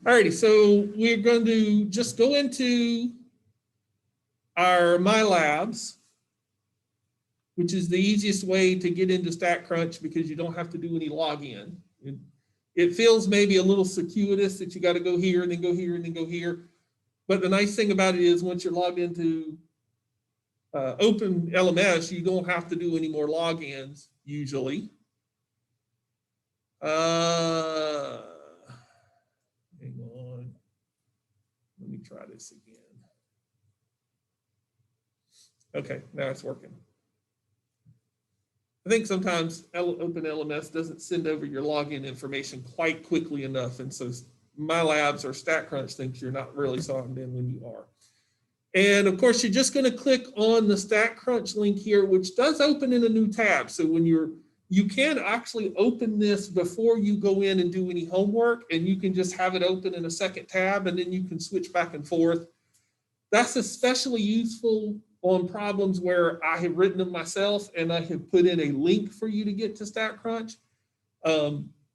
Alrighty, so we're going to just go into our My Labs, which is the easiest way to get into Statcrunch because you don't have to do any login. It feels maybe a little circuitous that you got to go here and then go here and then go here. But the nice thing about it is once you're logged into Open LMS, you don't have to do any more logins usually. Hang on. Let me try this again. Okay, now it's working. I think sometimes Open LMS doesn't send over your login information quite quickly enough. And so My Labs or Statcrunch thinks you're not really signed in when you are. And of course, you're just going to click on the Statcrunch link here, which does open in a new tab. So when you can actually open this before you go in and do any homework, and you can just have it open in a second tab, and then you can switch back and forth. That's especially useful on problems where I have written them myself and I have put in a link for you to get to Statcrunch.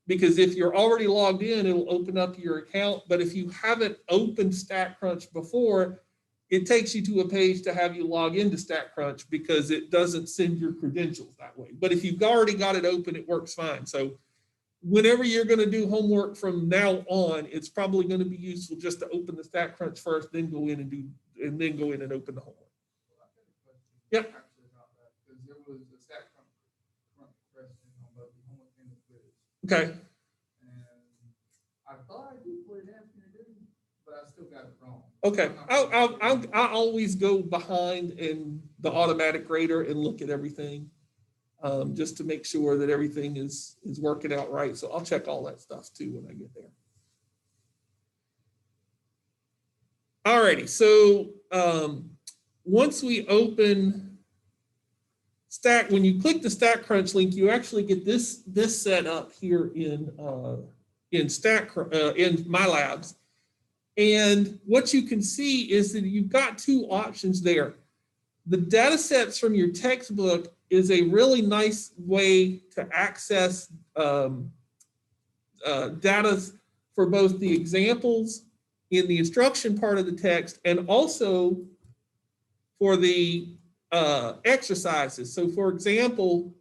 Because if you're already logged in, it'll open up your account. But if you haven't opened Statcrunch before, it takes you to a page to have you log into Statcrunch because it doesn't send your credentials that way. But if you've already got it open, it works fine. So whenever you're going to do homework from now on, it's probably going to be useful just to open the Statcrunch first, then go in and open the homework. Yep. Because there was a Statcrunch question on both the homework and the quiz. Okay. And I thought I did what it asked me to do, but I still got it wrong. Okay. I always go behind in the automatic grader and look at everything just to make sure that everything is working out right. So I'll check all that stuff too when I get there. All righty. So once we open when you click the Statcrunch link, you actually get this set up here in My Labs. And what you can see is that you've got two options there. The data sets from your textbook is a really nice way to access data for both the examples in the instruction part of the text and also for the exercises. So for example,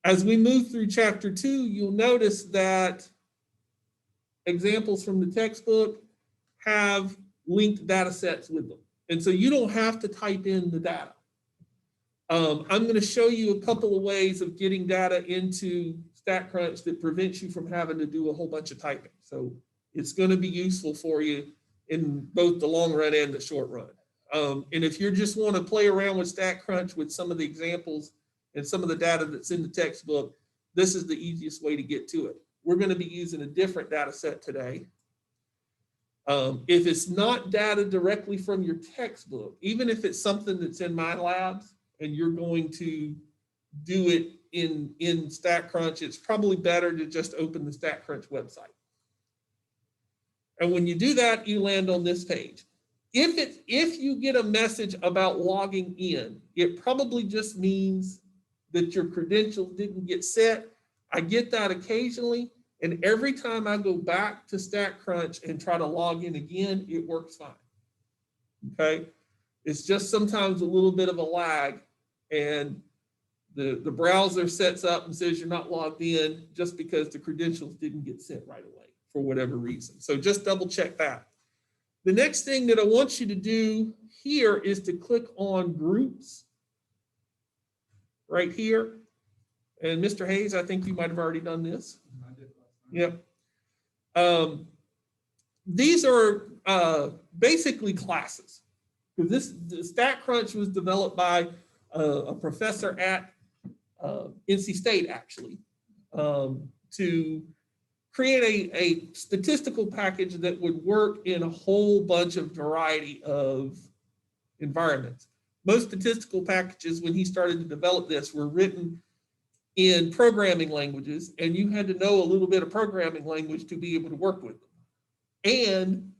as we move through chapter 2, you'll notice that examples from the textbook have linked data sets with them. And so you don't have to type in the data. I'm going to show you a couple of ways of getting data into Statcrunch that prevents you from having to do a whole bunch of typing. So it's going to be useful for you in both the long run and the short run. And if you just want to play around with Statcrunch with some of the examples and some of the data that's in the textbook, this is the easiest way to get to it. We're going to be using a different data set today. If it's not data directly from your textbook, even if it's something that's in My Labs and you're going to do it in Statcrunch, it's probably better to just open the Statcrunch website. And when you do that, you land on this page. If you get a message about logging in, it probably just means that your credentials didn't get set. I get that occasionally. And every time I go back to Statcrunch and try to log in again, it works fine. Okay? It's just sometimes a little bit of a lag, and the browser sets up and says you're not logged in just because the credentials didn't get sent right away for whatever reason. So just double check that. The next thing that I want you to do here is to click on groups right here. And Mr. Hayes, I think you might have already done this. Yep. These are basically classes. Because the Statcrunch was developed by a professor at NC State, actually, to create a statistical package that would work in a whole bunch of variety of environments. Most statistical packages, when he started to develop this, were written in programming languages, and you had to know a little bit of programming language to be able to work with them. And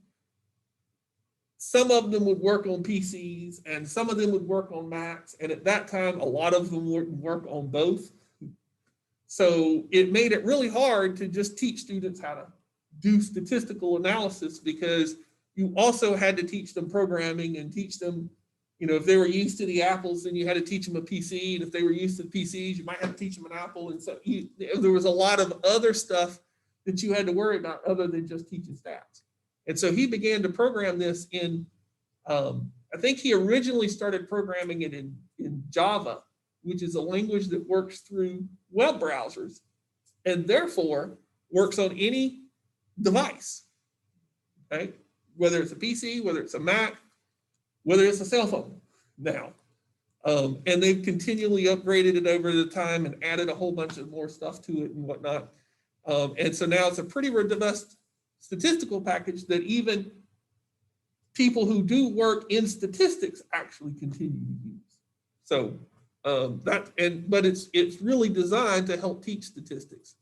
some of them would work on PCs, and some of them would work on Macs, and at that time, a lot of them would work on both. So it made it really hard to just teach students how to do statistical analysis, because you also had to teach them programming and teach them, if they were used to the apples, then you had to teach them a PC. And if they were used to the PCs, you might have to teach them an apple. And so there was a lot of other stuff that you had to worry about other than just teaching stats. And so he began to program this in, I think he originally started programming it in Java, which is a language that works through web browsers and therefore works on any device, okay? Whether it's a PC, whether it's a Mac, whether it's a cell phone now. And they've continually upgraded it over the time and added a whole bunch of more stuff to it and whatnot. And so now it's a pretty robust statistical package that even people who do work in statistics actually continue to use. So but it's really designed to help teach statistics.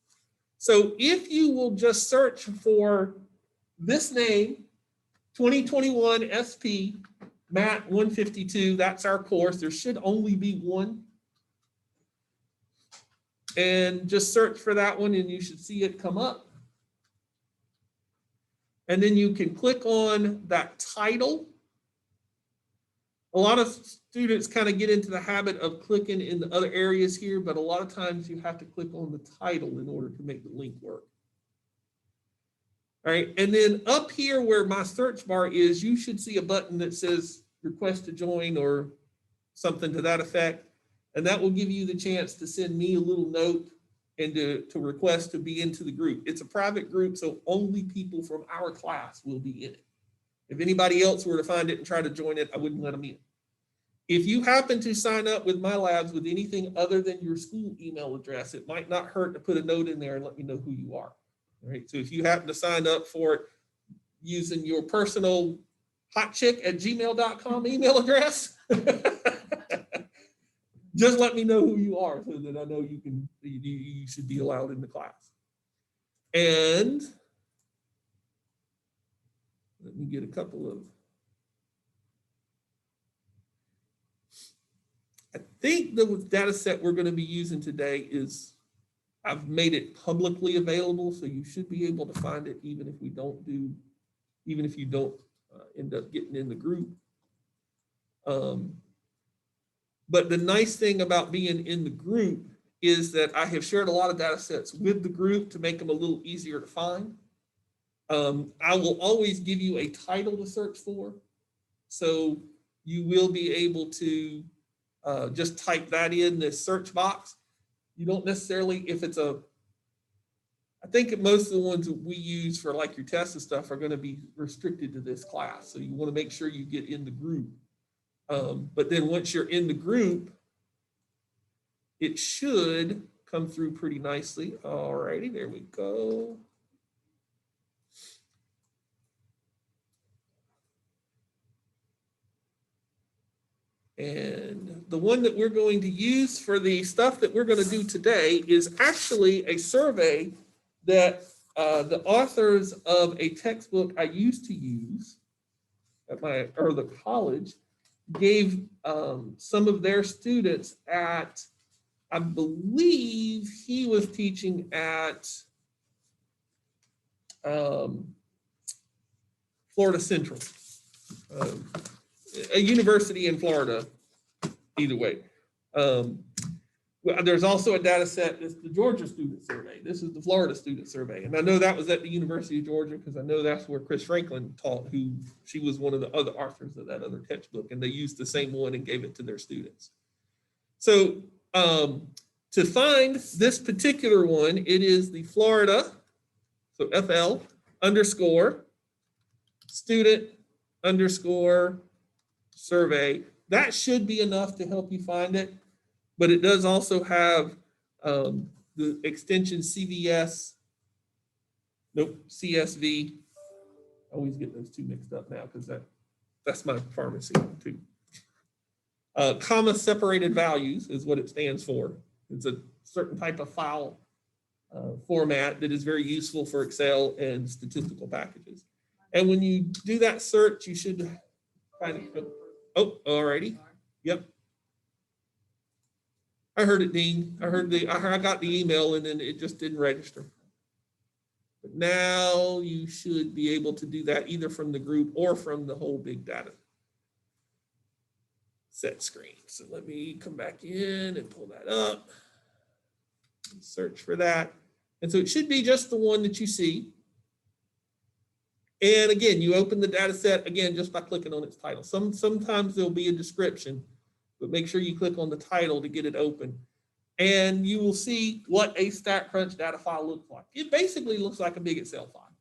So if you will just search for this name, 2021 SP Mat 152, that's our course. There should only be one. And just search for that one and you should see it come up. And then you can click on that title. A lot of students kind of get into the habit of clicking in the other areas here, but a lot of times you have to click on the title in order to make the link work. All right, and then up here where my search bar is, you should see a button that says request to join or something to that effect. And that will give you the chance to send me a little note and to request to be into the group. It's a private group, so only people from our class will be in it. If anybody else were to find it and try to join it, I wouldn't let them in. If you happen to sign up with My Labs with anything other than your school email address, it might not hurt to put a note in there and let me know who you are. All right, so if you happen to sign up for it using your personal hotchick@gmail.com email address, just let me know who you are so that I know you should be allowed in the class. And let me get a couple of, I think the data set we're going to be using today is, I've made it publicly available, so you should be able to find it even if you don't end up getting in the group. But the nice thing about being in the group is that I have shared a lot of data sets with the group to make them a little easier to find. I will always give you a title to search for. So you will be able to just type that in this search box. You don't necessarily, if it's I think most of the ones that we use for like your tests and stuff are going to be restricted to this class. So you want to make sure you get in the group. But then once you're in the group, it should come through pretty nicely. All righty, there we go. And the one that we're going to use for the stuff that we're going to do today is actually a survey that the authors of a textbook I used to use at my early college gave some of their students at, I believe he was teaching at Florida Central, a university in Florida, either way. There's also a data set, it's the Georgia Student Survey. This is the Florida Student Survey. And I know that was at the University of Georgia because I know that's where Chris Franklin taught, she was one of the other authors of that other textbook, and they used the same one and gave it to their students. So to find this particular one, it is the Florida, so FL _ student _ survey. That should be enough to help you find it. But it does also have the extension CSV. I always get those two mixed up now because that's my pharmacy too. Comma separated values is what it stands for. It's a certain type of file format that is very useful for Excel and statistical packages. And when you do that search, you should find it. Oh, alrighty. Yep. I heard it ding. I got the email and then it just didn't register. But now you should be able to do that either from the group or from the whole big data set screen. So let me come back in and pull that up, search for that. And so it should be just the one that you see. And again, you open the data set again just by clicking on its title. Sometimes there'll be a description, but make sure you click on the title to get it open. And you will see what a Statcrunch data file looks like. It basically looks like a big Excel file.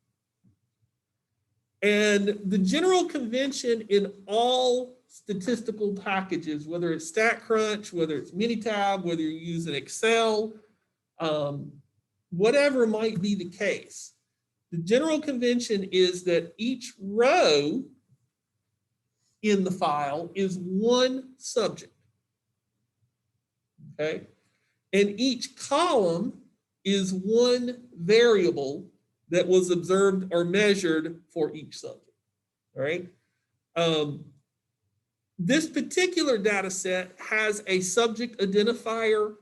And the general convention in all statistical packages, whether it's Statcrunch, whether it's Minitab, whether you're using Excel, whatever might be the case, the general convention is that each row in the file is one subject, okay? And each column is one variable that was observed or measured for each subject, all right? This particular data set has a subject identifier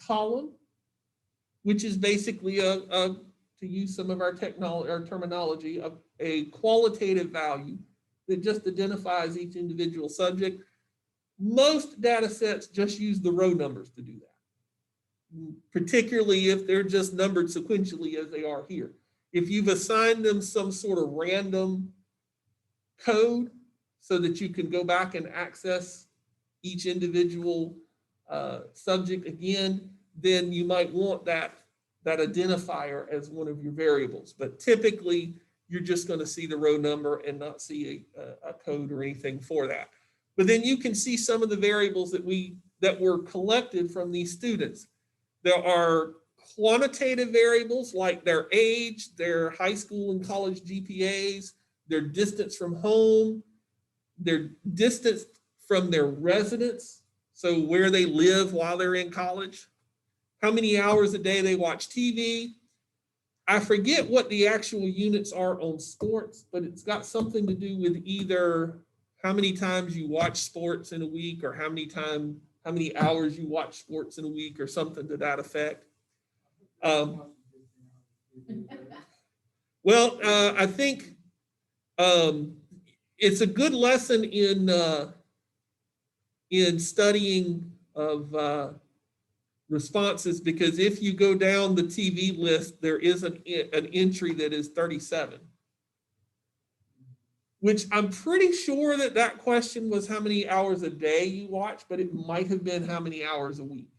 column, which is basically to use some of our terminology, a qualitative value that just identifies each individual subject. Most data sets just use the row numbers to do that, particularly if they're just numbered sequentially as they are here. If you've assigned them some sort of random code so that you can go back and access each individual subject again, then you might want that identifier as one of your variables. But typically, you're just going to see the row number and not see a code or anything for that. But then you can see some of the variables that were collected from these students. There are quantitative variables like their age, their high school and college GPAs, their distance from home, their distance from their residence, so where they live while they're in college, how many hours a day they watch TV. I forget what the actual units are on sports, but it's got something to do with either how many times you watch sports in a week or how many hours you watch sports in a week or something to that effect. Well, I think it's a good lesson in studying of responses, because if you go down the TV list, there is an entry that is 37, which I'm pretty sure that question was how many hours a day you watch, but it might have been how many hours a week,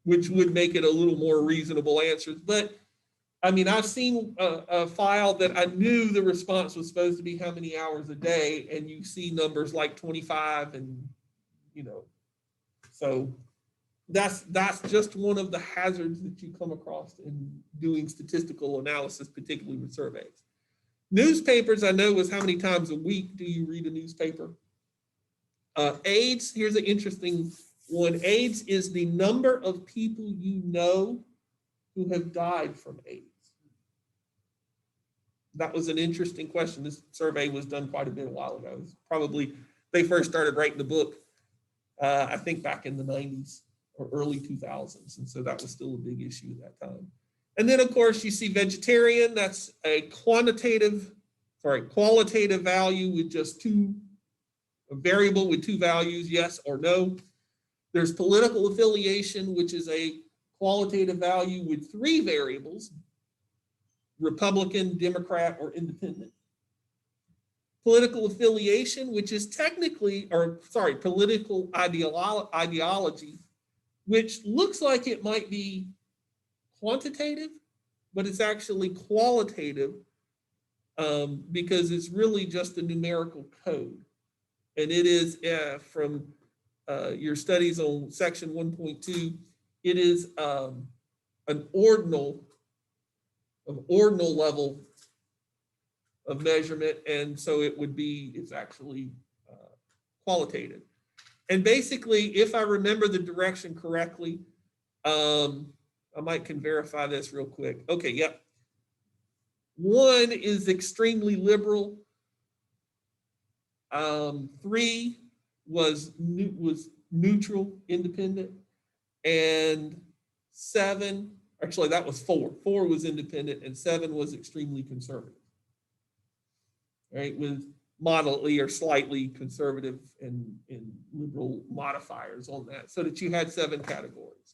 which would make it a little more reasonable answers. But I mean, I've seen a file that I knew the response was supposed to be how many hours a day, and you see numbers like 25 and, so that's just one of the hazards that you come across in doing statistical analysis, particularly with surveys. Newspapers, I know, was how many times a week do you read a newspaper? AIDS, here's an interesting one. AIDS is the number of people you know who have died from AIDS. That was an interesting question. This survey was done quite a bit a while ago. It was probably, they first started writing the book, I think back in the 90s or early 2000s. And so that was still a big issue at that time. And then of course you see vegetarian, that's a qualitative value with just a variable with two values, yes or no. There's political affiliation, which is a qualitative value with three variables: Republican, Democrat, or Independent. Political affiliation, which is political ideology, which looks like it might be quantitative, but it's actually qualitative because it's really just a numerical code. And it is from your studies on section 1.2, it is an ordinal level of measurement, and so it's actually qualitative. And basically, if I remember the direction correctly, I can verify this real quick. Okay, yep. 1 is extremely liberal. 3 was neutral, independent, and 7 Actually, that was 4. 4 was independent and 7 was extremely conservative. Right, with moderately or slightly conservative and liberal modifiers on that, so that you had 7 categories.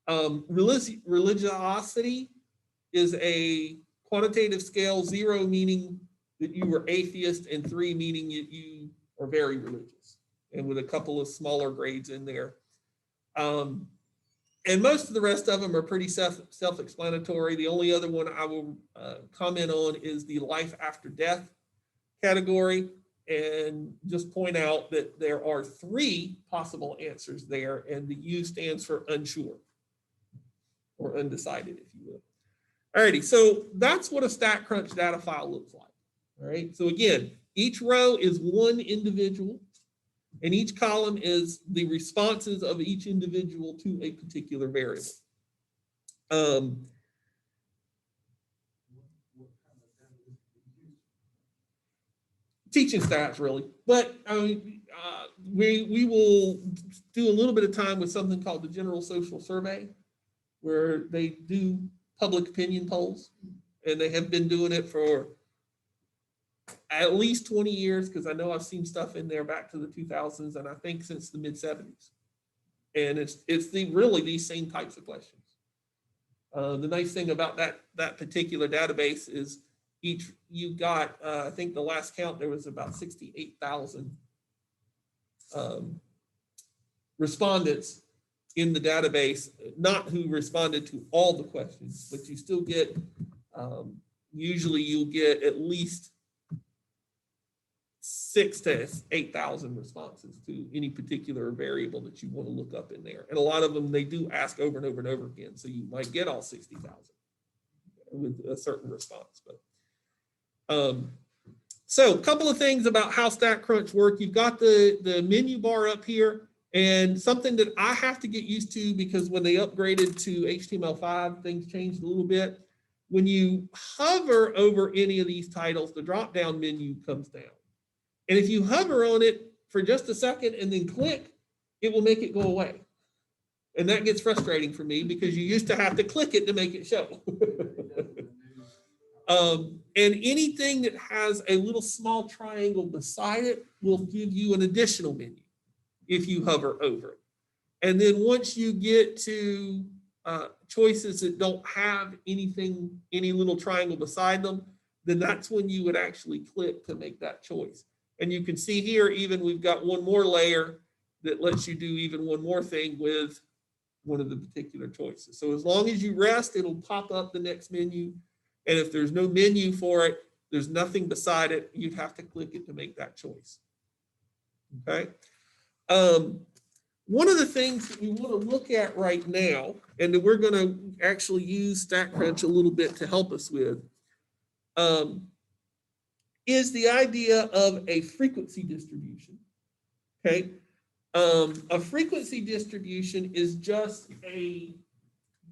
Religiosity is a quantitative scale, 0 meaning that you were atheist and 3 meaning that you are very religious, and with a couple of smaller grades in there. And most of the rest of them are pretty self-explanatory. The only other one I will comment on is the life after death category, and just point out that there are 3 possible answers there, and the U stands for unsure or undecided, if you will. Alrighty, so that's what a Statcrunch data file looks like. All right, so again, each row is one individual, and each column is the responses of each individual to a particular variable. Teaching stats, really, but we will do a little bit of time with something called the General Social Survey, where they do public opinion polls, and they have been doing it for at least 20 years, because I know I've seen stuff in there back to the 2000s, and I think since the mid-70s. And it's really these same types of questions. The nice thing about that particular database is you got, I think the last count, there was about 68,000 respondents in the database, not who responded to all the questions, but you still get, usually you'll get at least 6,000 to 8,000 responses to any particular variable that you want to look up in there. And a lot of them, they do ask over and over and over again. So you might get all 60,000 with a certain response. But so a couple of things about how Statcrunch work. You've got the menu bar up here, and something that I have to get used to, because when they upgraded to HTML5, things changed a little bit. When you hover over any of these titles, the drop-down menu comes down. And if you hover on it for just a second and then click, it will make it go away. And that gets frustrating for me, because you used to have to click it to make it show. And anything that has a little small triangle beside it will give you an additional menu if you hover over it. And then once you get to choices that don't have anything, any little triangle beside them, then that's when you would actually click to make that choice. And you can see here, even we've got one more layer that lets you do even one more thing with one of the particular choices. So as long as you rest, it'll pop up the next menu. And if there's no menu for it, there's nothing beside it, you'd have to click it to make that choice. Okay. One of the things that we want to look at right now, and that we're going to actually use Statcrunch a little bit to help us with, is the idea of a frequency distribution. Okay. A frequency distribution is just a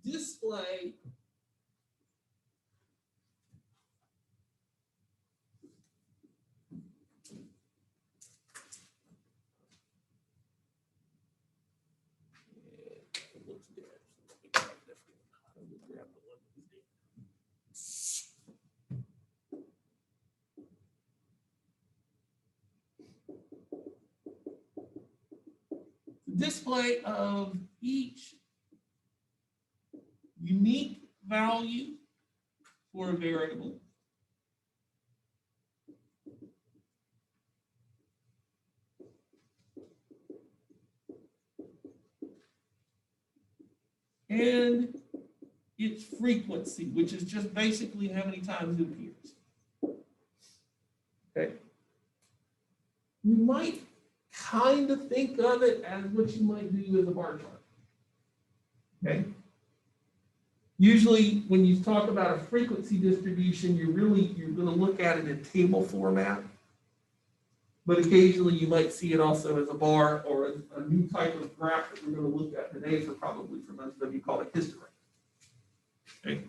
display display of each unique value for a variable and its frequency, which is just basically how many times it appears. Okay. You might kind of think of it as what you might do with a bar chart. Okay. Usually when you talk about a frequency distribution, you're going to look at it in table format. But occasionally you might see it also as a bar, or a new type of graph that we're going to look at today, for probably for most of you, called a histogram. Okay.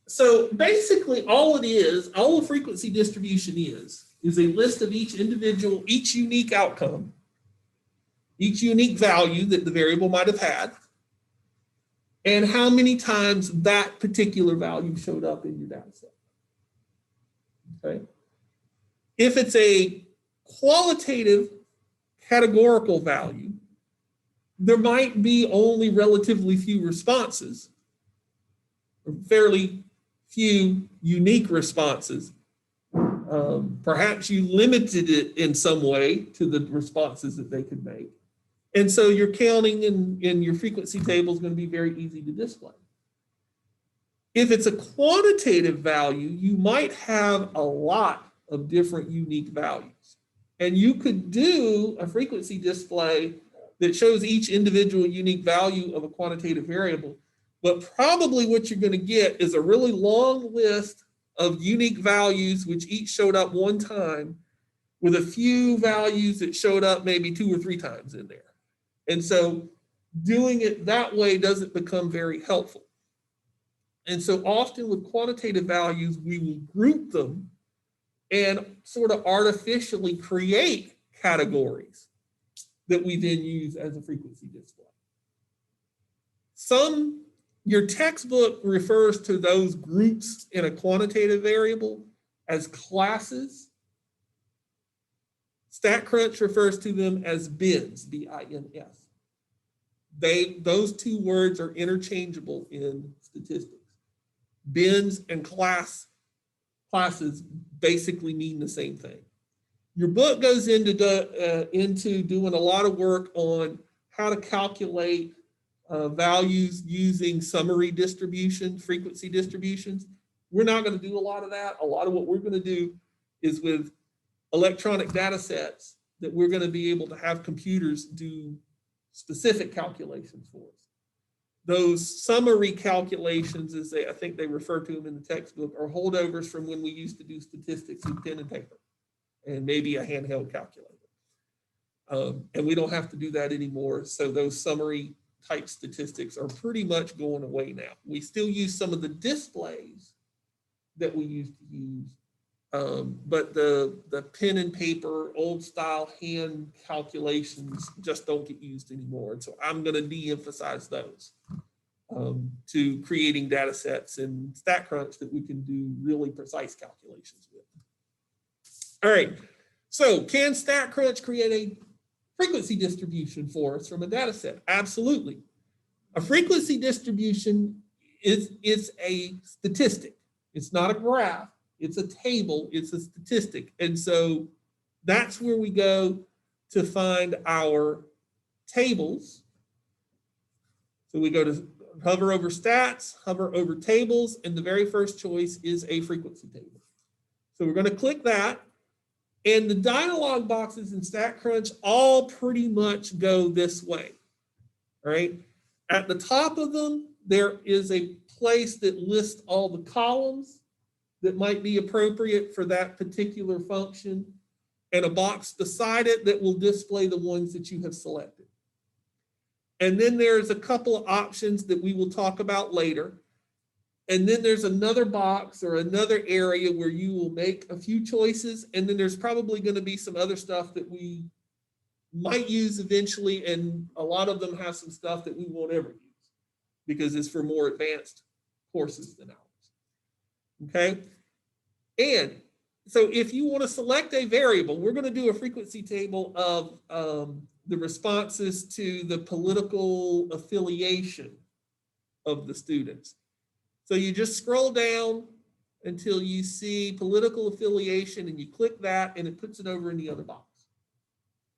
So basically all a frequency distribution is a list of each individual, each unique outcome, each unique value that the variable might have had, and how many times that particular value showed up in your data set. Okay. If it's a qualitative categorical value, there might be only relatively few responses, or fairly few unique responses. Perhaps you limited it in some way to the responses that they could make. And so your counting in your frequency table is going to be very easy to display. If it's a quantitative value, you might have a lot of different unique values. And you could do a frequency display that shows each individual unique value of a quantitative variable. But probably what you're going to get is a really long list of unique values, which each showed up one time, with a few values that showed up maybe 2 or 3 times in there. And so doing it that way doesn't become very helpful. And so often with quantitative values, we will group them and sort of artificially create categories that we then use as a frequency display. Your textbook refers to those groups in a quantitative variable as classes. Statcrunch refers to them as bins, B-I-N-S. Those 2 words are interchangeable in statistics. Bins and classes basically mean the same thing. Your book goes into doing a lot of work on how to calculate values using summary distribution, frequency distributions. We're not going to do a lot of that. A lot of what we're going to do is with electronic data sets that we're going to be able to have computers do specific calculations for us. Those summary calculations, as I think they refer to them in the textbook, are holdovers from when we used to do statistics with pen and paper and maybe a handheld calculator. And we don't have to do that anymore. So those summary type statistics are pretty much going away now. We still use some of the displays that we used to use, but the pen and paper, old style hand calculations just don't get used anymore. And so I'm going to de-emphasize those to creating data sets in Statcrunch that we can do really precise calculations with. All right, so can Statcrunch create a frequency distribution for us from a data set? Absolutely. A frequency distribution is a statistic. It's not a graph. It's a table. It's a statistic. And so that's where we go to find our tables. So we go to hover over stats, hover over tables, and the very first choice is a frequency table. So we're going to click that. And the dialog boxes in Statcrunch all pretty much go this way, all right? At the top of them, there is a place that lists all the columns that might be appropriate for that particular function, and a box beside it that will display the ones that you have selected. And then there's a couple of options that we will talk about later. And then there's another box or another area where you will make a few choices. And then there's probably going to be some other stuff that we might use eventually. And a lot of them have some stuff that we won't ever use because it's for more advanced courses than ours. Okay. And so if you want to select a variable, we're going to do a frequency table of the responses to the political affiliation of the students. So you just scroll down until you see political affiliation and you click that and it puts it over in the other box.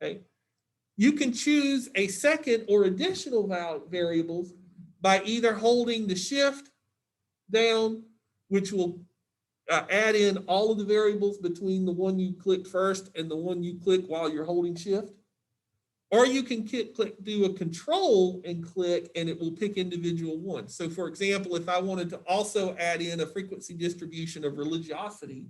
Okay. You can choose a second or additional variables by either holding the shift down, which will add in all of the variables between the one you clicked first and the one you click while you're holding shift. Or you can do a control and click and it will pick individual ones. So for example, if I wanted to also add in a frequency distribution of religiosity,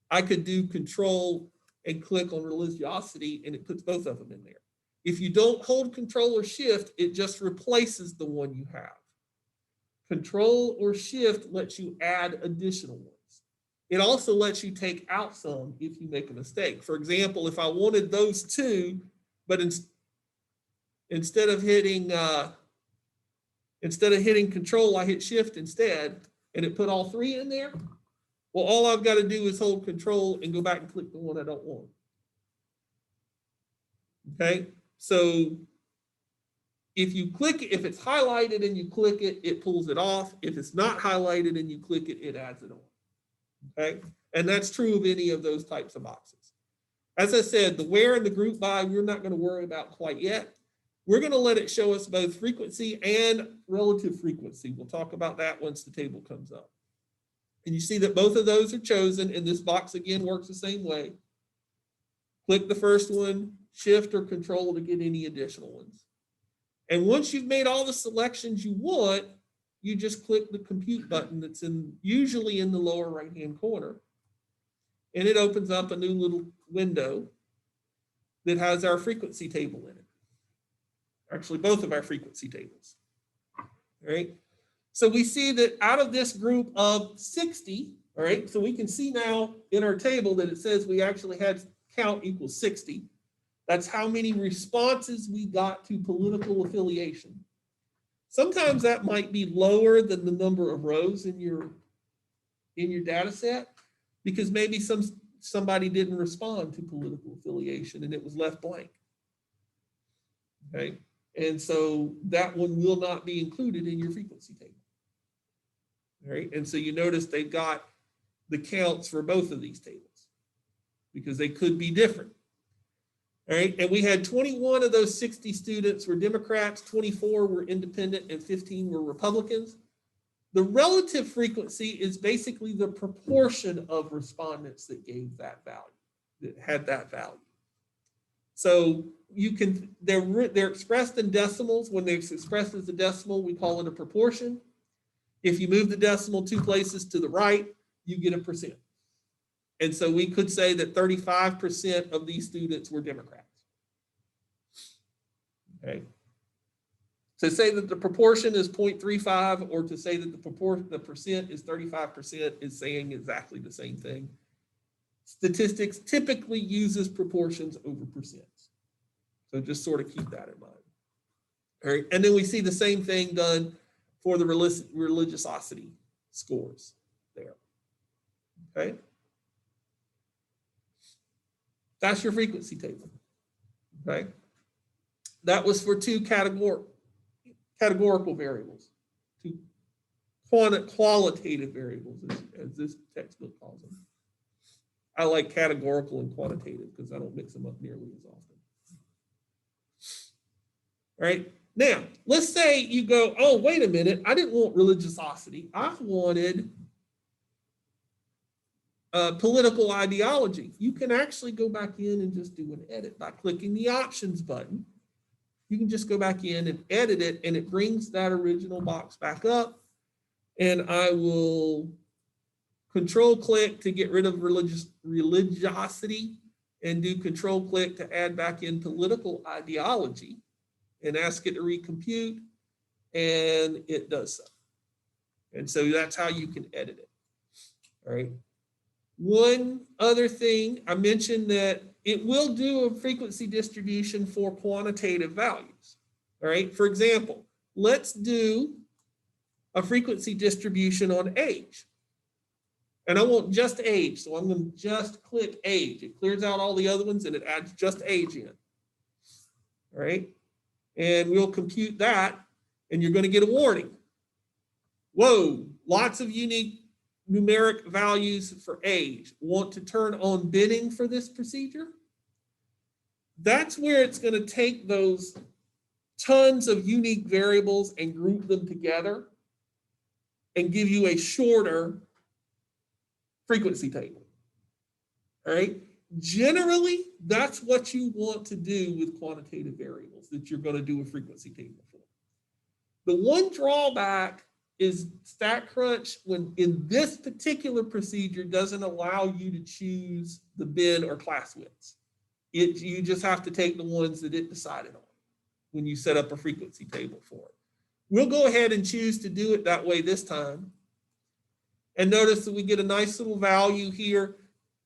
I could do control and click on religiosity and it puts both of them in there. If you don't hold control or shift, it just replaces the one you have. Control or shift lets you add additional ones. It also lets you take out some if you make a mistake. For example, if I wanted those two, but instead of hitting Instead of hitting control, I hit shift instead, and it put all three in there. Well, all I've got to do is hold control and go back and click the one I don't want. Okay, so if you click it, if it's highlighted and you click it, it pulls it off. If it's not highlighted and you click it, it adds it on. Okay, and that's true of any of those types of boxes. As I said, the where and the group by, we're not going to worry about quite yet. We're going to let it show us both frequency and relative frequency. We'll talk about that once the table comes up. And you see that both of those are chosen, and this box again works the same way. Click the first one, shift or control to get any additional ones. And once you've made all the selections you want, you just click the compute button that's usually in the lower right-hand corner. And it opens up a new little window that has our frequency table in it. Actually, both of our frequency tables. All right. So we see that out of this group of 60, all right, so we can see now in our table that it says we actually had count equals 60. That's how many responses we got to political affiliation. Sometimes that might be lower than the number of rows in your data set, because maybe somebody didn't respond to political affiliation and it was left blank. Okay, and so that one will not be included in your frequency table. All right, and so you notice they've got the counts for both of these tables because they could be different. All right, and we had 21 of those 60 students were Democrats, 24 were independent, and 15 were Republicans. The relative frequency is basically the proportion of respondents that gave that value, that had that value. So you can, they're expressed in decimals. When they're expressed as a decimal, we call it a proportion. If you move the decimal 2 places to the right, you get a percent. And so we could say that 35% of these students were Democrats. Okay. To say that the proportion is 0.35 or to say that the percent is 35% is saying exactly the same thing. Statistics typically uses proportions over percents. So just sort of keep that in mind. All right. And then we see the same thing done for the religiosity scores there. Okay. That's your frequency table. Okay. That was for 2 categorical variables, 2 qualitative variables, as this textbook calls them. I like categorical and quantitative because I don't mix them up nearly as often. All right. Now, let's say you go, oh, wait a minute. I didn't want religiosity. I wanted political ideology. You can actually go back in and just do an edit by clicking the options button. You can just go back in and edit it, and it brings that original box back up. And I will control click to get rid of religiosity and do control click to add back in political ideology and ask it to recompute, and it does so. And so that's how you can edit it. All right. One other thing, I mentioned that it will do a frequency distribution for quantitative values. All right. For example, let's do a frequency distribution on age. And I want just age. So I'm going to just click age. It clears out all the other ones and it adds just age in. All right. And we'll compute that, and you're going to get a warning. Whoa, lots of unique numeric values for age. Want to turn on bidding for this procedure? That's where it's going to take those tons of unique variables and group them together and give you a shorter frequency table. All right. Generally, that's what you want to do with quantitative variables that you're going to do a frequency table for. The one drawback is Statcrunch, when in this particular procedure, doesn't allow you to choose the bin or class widths. You just have to take the ones that it decided on when you set up a frequency table for it. We'll go ahead and choose to do it that way this time. And notice that we get a nice little value here.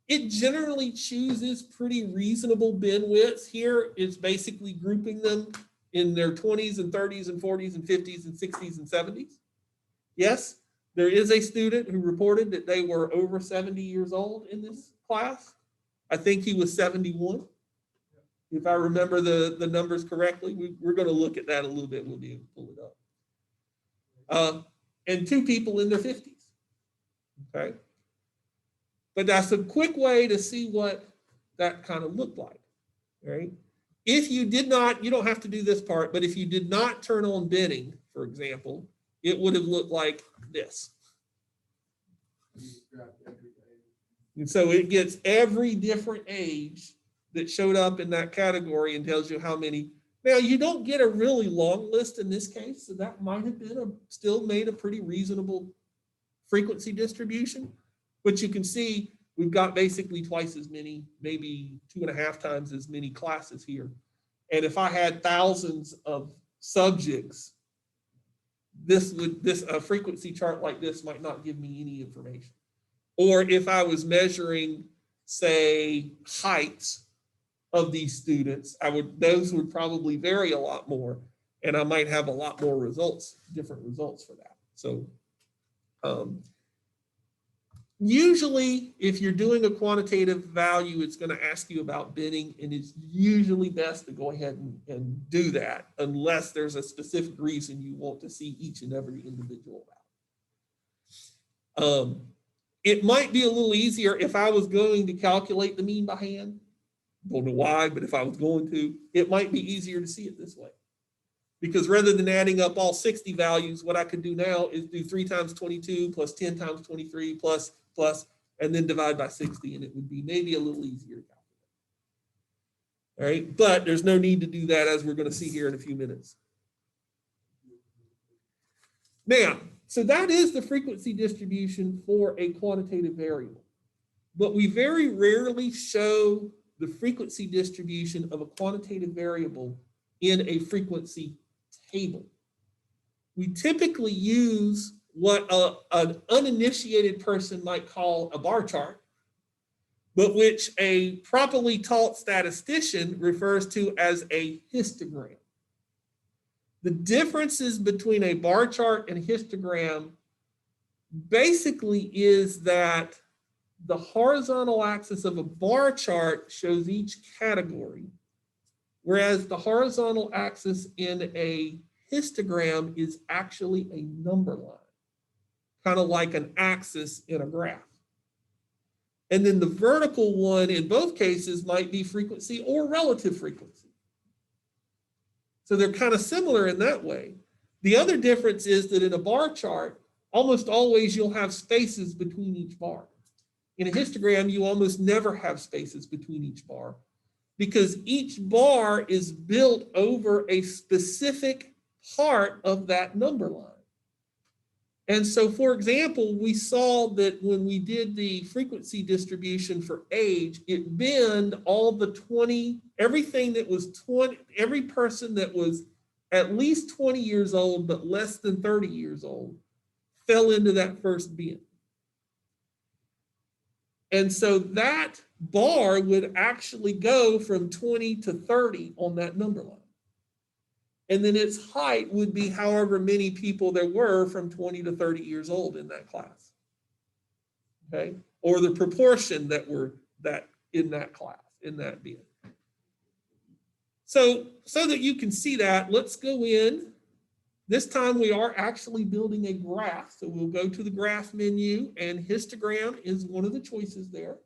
It generally chooses pretty reasonable bin widths. Here it's basically grouping them in their 20s and 30s and 40s and 50s and 60s and 70s? Yes, there is a student who reported that they were over 70 years old in this class. I think he was 71. If I remember the numbers correctly, we're going to look at that a little bit. We'll be able to pull it up. And 2 people in their 50s. Okay. But that's a quick way to see what that kind of looked like. Right. If you did not, you don't have to do this part, but if you did not turn on bidding, for example, it would have looked like this. And so it gets every different age that showed up in that category and tells you how many. Now, you don't get a really long list in this case, so that might have been still made a pretty reasonable frequency distribution. But you can see we've got basically twice as many, maybe 2.5 times as many classes here. And if I had thousands of subjects, a frequency chart like this might not give me any information. Or if I was measuring, say, heights of these students, those would probably vary a lot more, and I might have a lot more results, different results for that. So usually, if you're doing a quantitative value, it's going to ask you about bidding, and it's usually best to go ahead and do that unless there's a specific reason you want to see each and every individual value. It might be a little easier if I was going to calculate the mean by hand. Don't know why, but if I was going to, it might be easier to see it this way. Because rather than adding up all 60 values, what I could do now is do 3 times 22 plus 10 times 23 plus, and then divide by 60, and it would be maybe a little easier to calculate. All right, but there's no need to do that, as we're going to see here in a few minutes. Now, so that is the frequency distribution for a quantitative variable. But we very rarely show the frequency distribution of a quantitative variable in a frequency table. We typically use what an uninitiated person might call a bar chart, but which a properly taught statistician refers to as a histogram. The differences between a bar chart and a histogram basically is that the horizontal axis of a bar chart shows each category, whereas the horizontal axis in a histogram is actually a number line, kind of like an axis in a graph. And then the vertical one in both cases might be frequency or relative frequency. So they're kind of similar in that way. The other difference is that in a bar chart, almost always you'll have spaces between each bar. In a histogram, you almost never have spaces between each bar because each bar is built over a specific part of that number line. And so, for example, we saw that when we did the frequency distribution for age, it bent all the 20, everything that was 20, every person that was at least 20 years old, but less than 30 years old, fell into that first bin. And so that bar would actually go from 20 to 30 on that number line. And then its height would be however many people there were from 20 to 30 years old in that class. Okay? Or the proportion that were in that class, in that bin. So that you can see that, let's go in. This time we are actually building a graph. So we'll go to the graph menu, and histogram is one of the choices there.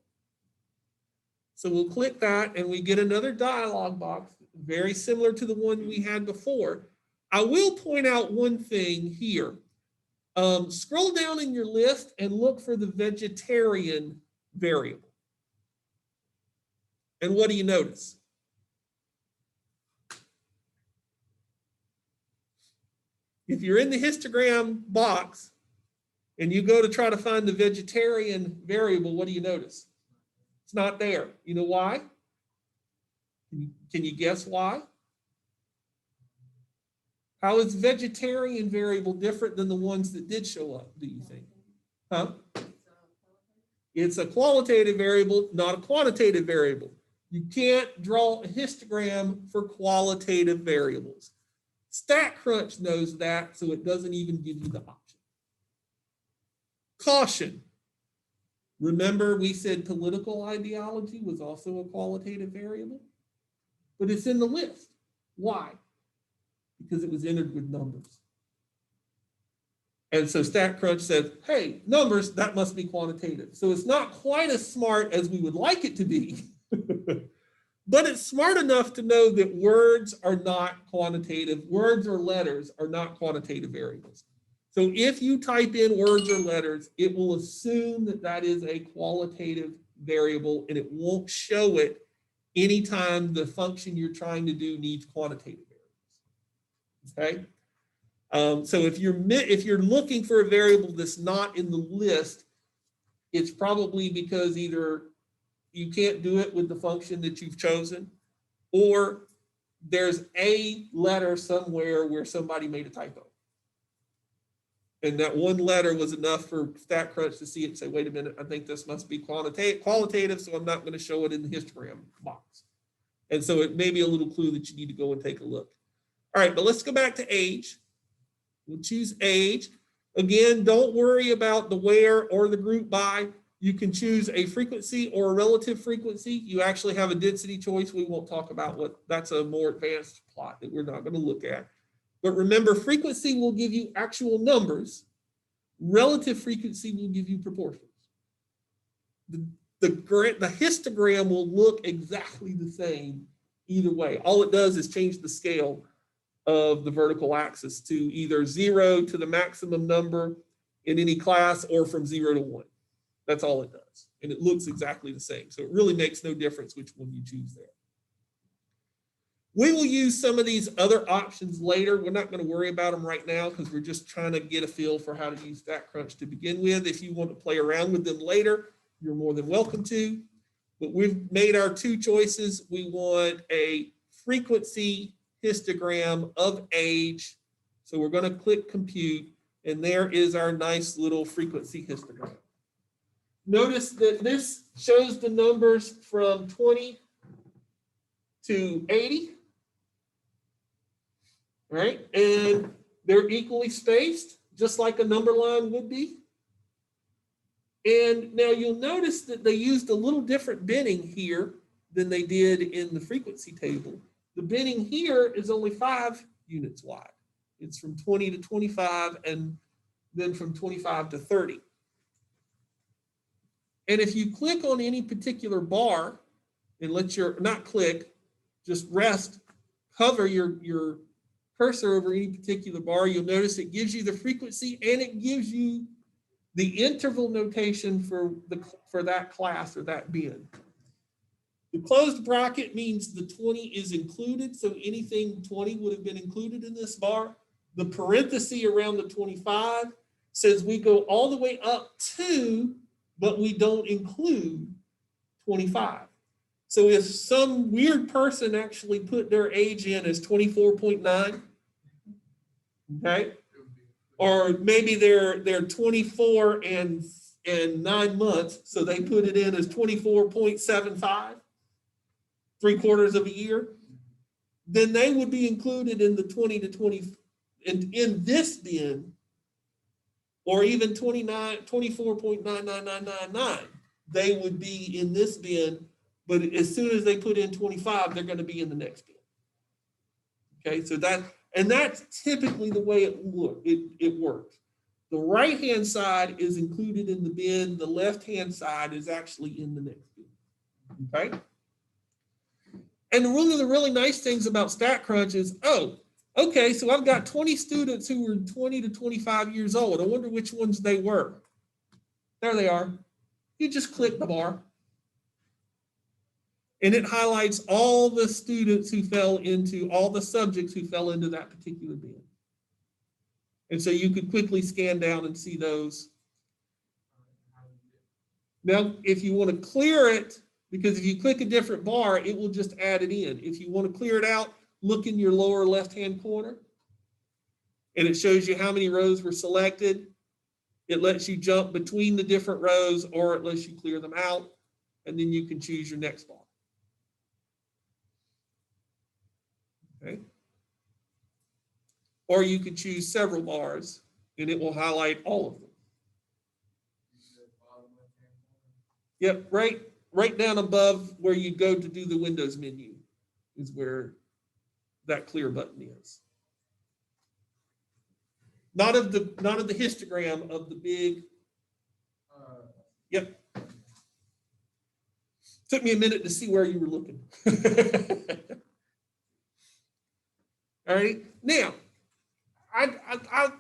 So we'll click that and we get another dialog box, very similar to the one we had before. I will point out one thing here. Scroll down in your list and look for the vegetarian variable. And what do you notice? If you're in the histogram box and you go to try to find the vegetarian variable, what do you notice? It's not there. You know why? Can you guess why? How is vegetarian variable different than the ones that did show up, do you think? Huh? It's a qualitative variable, not a quantitative variable. You can't draw a histogram for qualitative variables. Statcrunch knows that, so it doesn't even give you the option. Caution. Remember, we said political ideology was also a qualitative variable, but it's in the list. Why? Because it was entered with numbers. And so Statcrunch says, hey, numbers, that must be quantitative. So it's not quite as smart as we would like it to be, but it's smart enough to know that words are not quantitative. Words or letters are not quantitative variables. So if you type in words or letters, it will assume that that is a qualitative variable, and it won't show it anytime the function you're trying to do needs quantitative variables. Okay? So if you're looking for a variable that's not in the list, it's probably because either you can't do it with the function that you've chosen, or there's a letter somewhere where somebody made a typo. And that one letter was enough for Statcrunch to see it and say, wait a minute, I think this must be qualitative, so I'm not going to show it in the histogram box. And so it may be a little clue that you need to go and take a look. All right, but let's go back to age. We'll choose age. Again, don't worry about the where or the group by. You can choose a frequency or a relative frequency. You actually have a density choice. We won't talk about that's a more advanced plot that we're not going to look at. But remember, frequency will give you actual numbers. Relative frequency will give you proportions. The histogram will look exactly the same either way. All it does is change the scale of the vertical axis to either 0 to the maximum number in any class, or from 0 to 1. That's all it does. And it looks exactly the same. So it really makes no difference which one you choose there. We will use some of these other options later. We're not going to worry about them right now because we're just trying to get a feel for how to use Statcrunch to begin with. If you want to play around with them later, you're more than welcome to. But we've made our two choices. We want a frequency histogram of age. So we're going to click compute, and there is our nice little frequency histogram. Notice that this shows the numbers from 20 to 80. Right? And they're equally spaced, just like a number line would be. And now you'll notice that they used a little different binning here than they did in the frequency table. The binning here is only 5 units wide. It's from 20 to 25, and then from 25 to 30. And if you click on any particular bar and just hover your cursor over any particular bar, you'll notice it gives you the frequency and it gives you the interval notation for that class or that bin. The closed bracket means the 20 is included, so anything 20 would have been included in this bar. The parenthesis around the 25 says we go all the way up to, but we don't include 25. So if some weird person actually put their age in as 24.9, okay, or maybe they're 24 and 9 months, so they put it in as 24.75, 3/4 of a year, then they would be included in the 20 to 20 in this bin, or even 24.99999. They would be in this bin, but as soon as they put in 25, they're going to be in the next bin. Okay, so that's typically the way it works. The right-hand side is included in the bin. The left-hand side is actually in the next bin. Okay? And one of the really nice things about Statcrunch is, okay, so I've got 20 students who were 20 to 25 years old. I wonder which ones they were. There they are. You just click the bar. And it highlights all the students all the subjects who fell into that particular bin. And so you could quickly scan down and see those. Now, if you want to clear it, because if you click a different bar, it will just add it in. If you want to clear it out, look in your lower left-hand corner, and it shows you how many rows were selected. It lets you jump between the different rows, or it lets you clear them out, and then you can choose your next bar. Okay. or you could choose several bars and it will highlight all of them. Yep, right down above where you go to do the Windows menu is where that clear button is. Not of the histogram, of the big. Yep. Took me a minute to see where you were looking. All right. Now,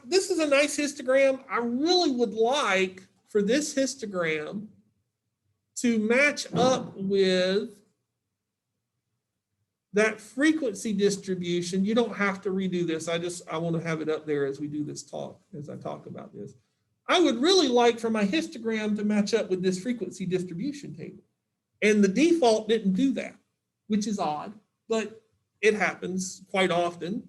this is a nice histogram. I really would like for this histogram to match up with that frequency distribution. You don't have to redo this. I want to have it up there as we do this talk, as I talk about this. I would really like for my histogram to match up with this frequency distribution table. And the default didn't do that, which is odd, but it happens quite often.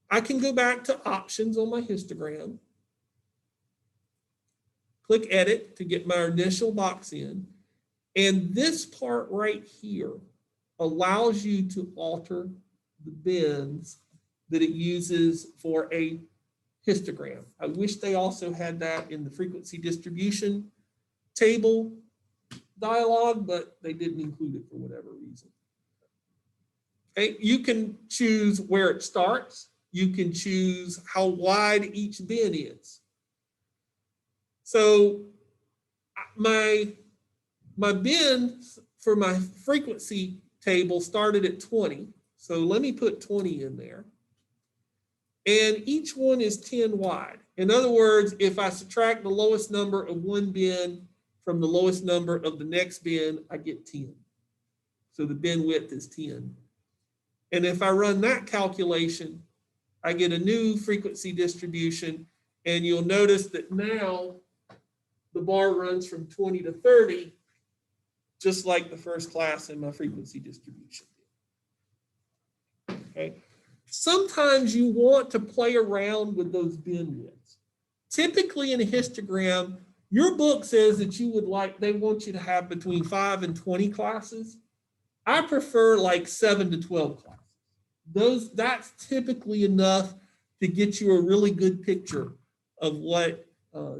I can go back to options on my histogram, click edit to get my initial box in. And this part right here allows you to alter the bins that it uses for a histogram. I wish they also had that in the frequency distribution table dialog, but they didn't include it for whatever reason. Okay, you can choose where it starts. You can choose how wide each bin is. So my bin for my frequency table started at 20. So let me put 20 in there. And each one is 10 wide. In other words, if I subtract the lowest number of one bin from the lowest number of the next bin, I get 10. So the bin width is 10. And if I run that calculation, I get a new frequency distribution. And you'll notice that now the bar runs from 20 to 30, just like the first class in my frequency distribution. Okay. Sometimes you want to play around with those bin widths. Typically in a histogram, your book says that they want you to have between 5 and 20 classes. I prefer like 7 to 12 classes. That's typically enough to get you a really good picture of what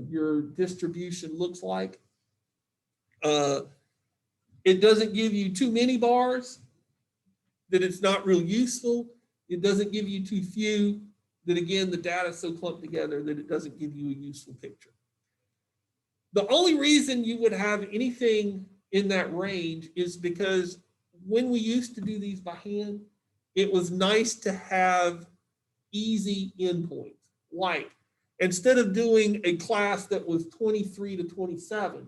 your distribution looks like. It doesn't give you too many bars that it's not real useful. It doesn't give you too few that, again, the data is so clumped together that it doesn't give you a useful picture. The only reason you would have anything in that range is because when we used to do these by hand, it was nice to have easy endpoints. Like, instead of doing a class that was 23 to 27,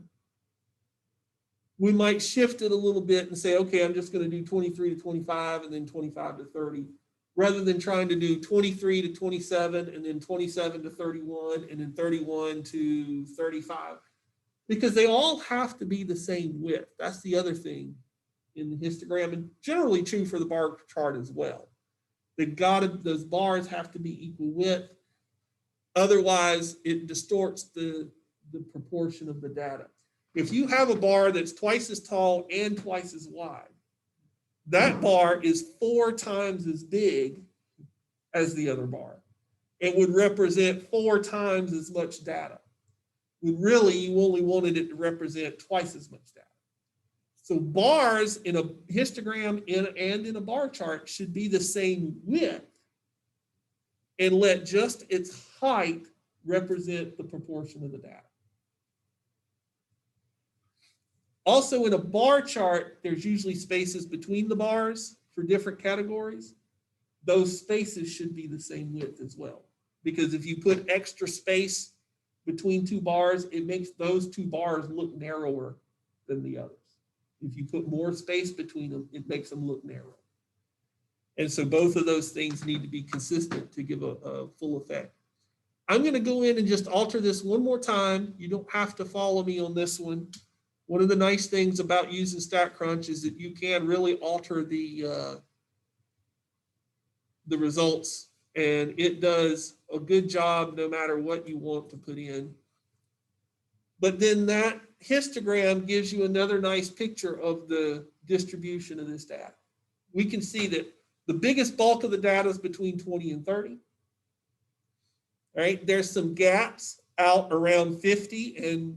we might shift it a little bit and say, okay, I'm just going to do 23 to 25 and then 25 to 30, rather than trying to do 23 to 27 and then 27 to 31 and then 31 to 35, because they all have to be the same width. That's the other thing in the histogram, and generally true for the bar chart as well. Those bars have to be equal width. Otherwise, it distorts the proportion of the data. If you have a bar that's twice as tall and twice as wide, that bar is 4 times as big as the other bar. It would represent 4 times as much data. When really, you only wanted it to represent twice as much data. So bars in a histogram and in a bar chart should be the same width, and let just its height represent the proportion of the data. Also, in a bar chart, there's usually spaces between the bars for different categories. Those spaces should be the same width as well, because if you put extra space between 2 bars, it makes those 2 bars look narrower than the others. If you put more space between them, it makes them look narrow. And so both of those things need to be consistent to give a full effect. I'm going to go in and just alter this one more time. You don't have to follow me on this one. One of the nice things about using Statcrunch is that you can really alter the results, and it does a good job no matter what you want to put in. But then that histogram gives you another nice picture of the distribution of this data. We can see that the biggest bulk of the data is between 20 and 30. right? There's some gaps out around 50 and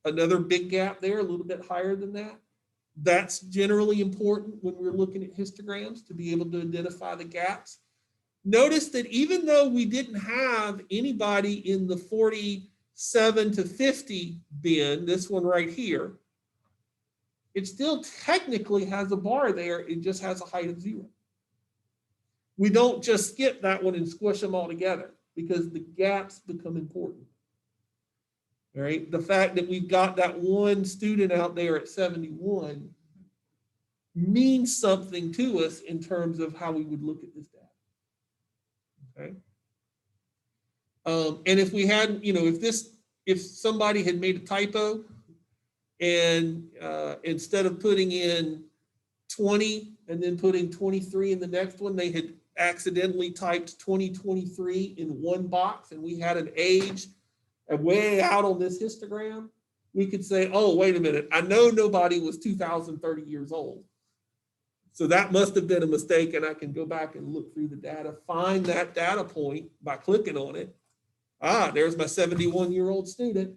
another big gap there, a little bit higher than that. That's generally important when we're looking at histograms to be able to identify the gaps. Notice that even though we didn't have anybody in the 47 to 50 bin, this one right here, it still technically has a bar there. It just has a height of 0. We don't just skip that one and squish them all together because the gaps become important. All right. The fact that we've got that one student out there at 71 means something to us in terms of how we would look at this data. Okay. And if we had, if somebody had made a typo and instead of putting in 20 and then putting 23 in the next one, they had accidentally typed 2023 in one box and we had an age way out on this histogram, we could say, oh, wait a minute, I know nobody was 2,030 years old. So that must have been a mistake, and I can go back and look through the data, find that data point by clicking on it. Ah, there's my 71-year-old student.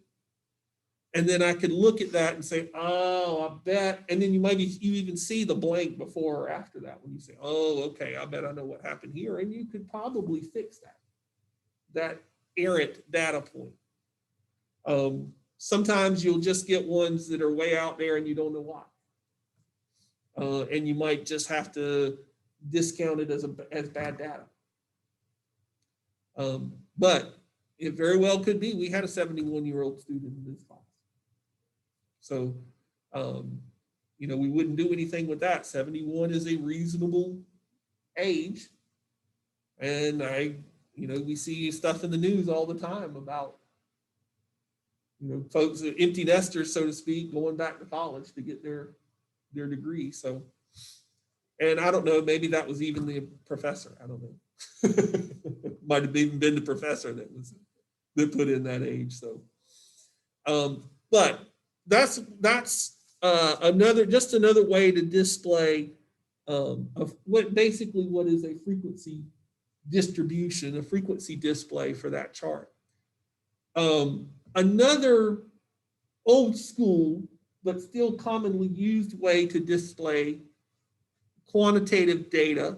And then I could look at that and say, oh, I bet. And then you even see the blank before or after that when you say, oh, okay, I bet I know what happened here. And you could probably fix that errant data point. Sometimes you'll just get ones that are way out there and you don't know why. And you might just have to discount it as bad data. But it very well could be we had a 71-year-old student in this class. So, we wouldn't do anything with that. 71 is a reasonable age. And we see stuff in the news all the time about folks, empty nesters, so to speak, going back to college to get their degree. So, and I don't know, maybe that was even the professor. I don't know. Might have even been the professor that put in that age. So, but that's another way to display of what is a frequency distribution, a frequency display for that chart. Another old school, but still commonly used way to display quantitative data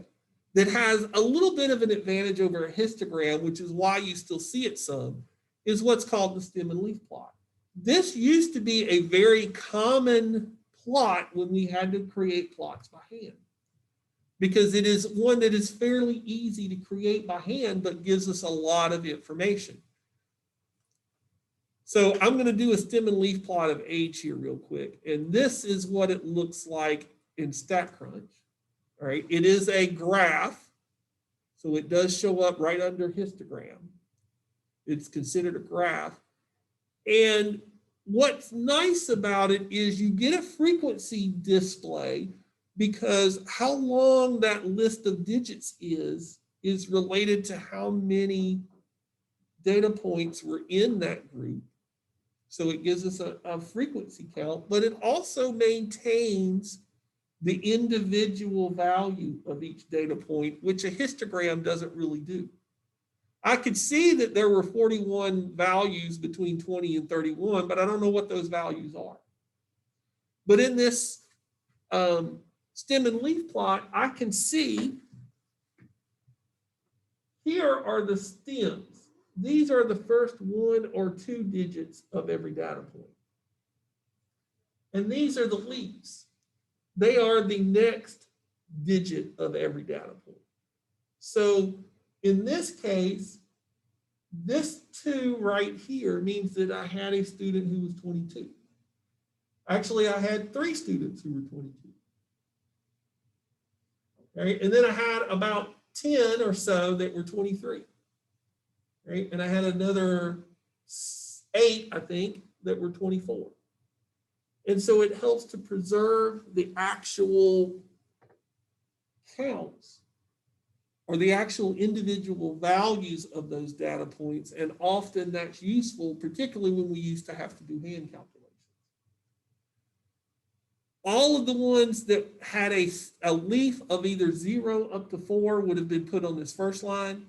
that has a little bit of an advantage over a histogram, which is why you still see it some, is what's called the stem and leaf plot. This used to be a very common plot when we had to create plots by hand, because it is one that is fairly easy to create by hand, but gives us a lot of information. So I'm going to do a stem and leaf plot of age here real quick. And this is what it looks like in Statcrunch. All right, it is a graph. So it does show up right under histogram. It's considered a graph. And what's nice about it is you get a frequency display because how long that list of digits is related to how many data points were in that group. So it gives us a frequency count, but it also maintains the individual value of each data point, which a histogram doesn't really do. I could see that there were 41 values between 20 and 31, but I don't know what those values are. But in this stem and leaf plot, I can see here are the stems. These are the first 1 or 2 digits of every data point. And these are the leaves. They are the next digit of every data point. So in this case, this 2 right here means that I had a student who was 22. Actually, I had 3 students who were 22. Right? And then I had about 10 or so that were 23. Right? And I had another 8, I think, that were 24. And so it helps to preserve the actual counts or the actual individual values of those data points. And often that's useful, particularly when we used to have to do hand calculations. All of the ones that had a leaf of either 0 up to 4 would have been put on this first line.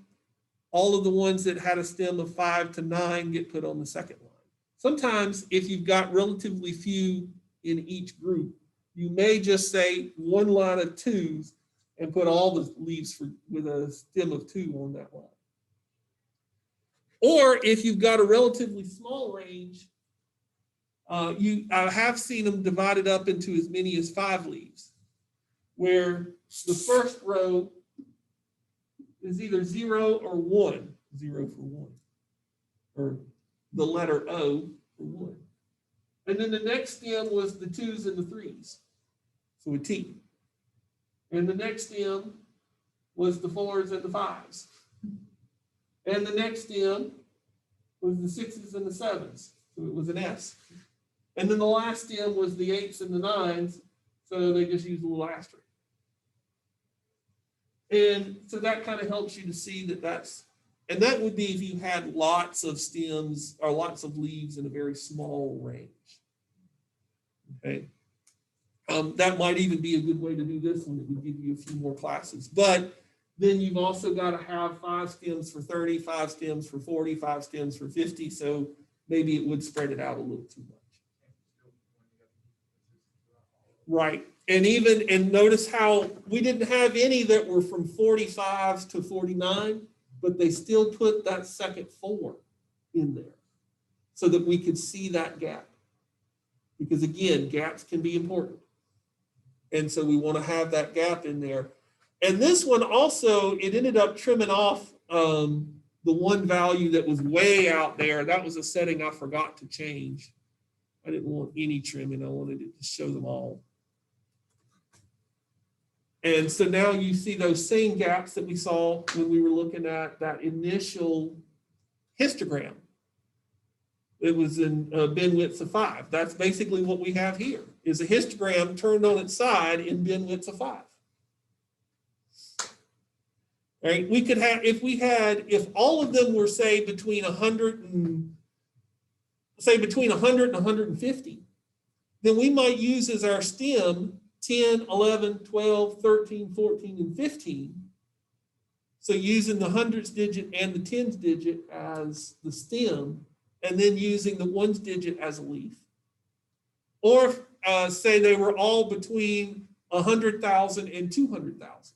all of the ones that had a stem of 5 to 9 get put on the second line. Sometimes if you've got relatively few in each group, you may just say one line of 2s and put all the leaves with a stem of 2 on that line. Or if you've got a relatively small range, I have seen them divided up into as many as 5 leaves, where the first row is either 0 or 1, 0 for 1, or the letter O for 1. And then the next stem was the 2s and the 3s, so a T. And the next stem was the 4s and the 5s. And the next stem was the 6s and the 7s, so it was an S. And then the last stem was the 8s and the 9s, so they just used a little asterisk. And so that kind of helps you to see that and that would be if you had lots of stems or lots of leaves in a very small range. Okay. That might even be a good way to do this one. It would give you a few more classes. But then you've also got to have 5 stems for 30, 5 stems for 40, 5 stems for 50. So maybe it would spread it out a little too much. Right. And notice how we didn't have any that were from 45 to 49, but they still put that second 4 in there so that we could see that gap. Because again, gaps can be important. And so we want to have that gap in there. And this one also, it ended up trimming off the one value that was way out there. That was a setting I forgot to change. I didn't want any trimming. I wanted it to show them all. And so now you see those same gaps that we saw when we were looking at that initial histogram. It was in bin widths of 5. That's basically what we have here, is a histogram turned on its side in bin widths of 5. Right? We could have, if all of them were, say, between 100 and 150, then we might use as our stem 10, 11, 12, 13, 14, and 15. So using the hundreds digit and the tens digit as the stem, and then using the ones digit as a leaf. Or say they were all between 100,000 and 200,000.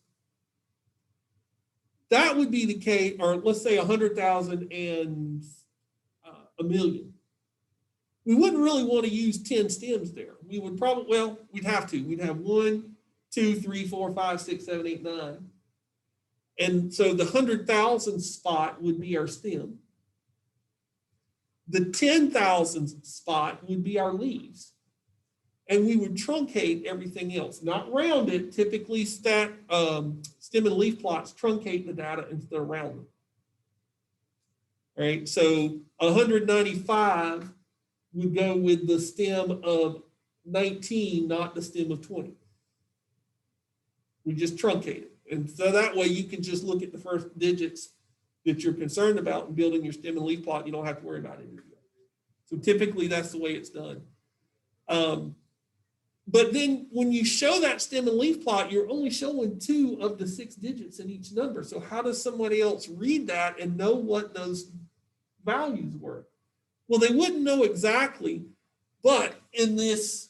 That would be the case, or let's say 100,000 and a million. We wouldn't really want to use 10 stems there. We would probably, well, we'd have to. We'd have 1, 2, 3, 4, 5, 6, 7, 8, 9. And so the 100,000 spot would be our stem. The 10,000 spot would be our leaves. And we would truncate everything else, not round it. Typically, stem and leaf plots truncate the data instead of round them. All right, so 195 would go with the stem of 19, not the stem of 20. We just truncate it. And so that way you can just look at the first digits that you're concerned about in building your stem and leaf plot. You don't have to worry about it. So typically that's the way it's done. But then when you show that stem and leaf plot, you're only showing 2 of the 6 digits in each number. So how does somebody else read that and know what those values were? Well, they wouldn't know exactly, but in this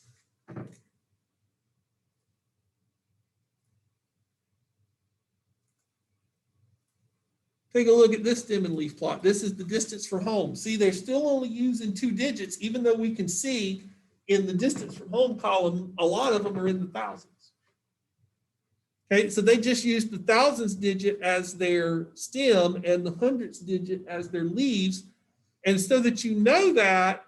take a look at this stem and leaf plot. This is the distance from home. See, they're still only using 2 digits, even though we can see in the distance from home column, a lot of them are in the thousands. Okay, so they just used the thousands digit as their stem and the hundreds digit as their leaves. And so that you know that,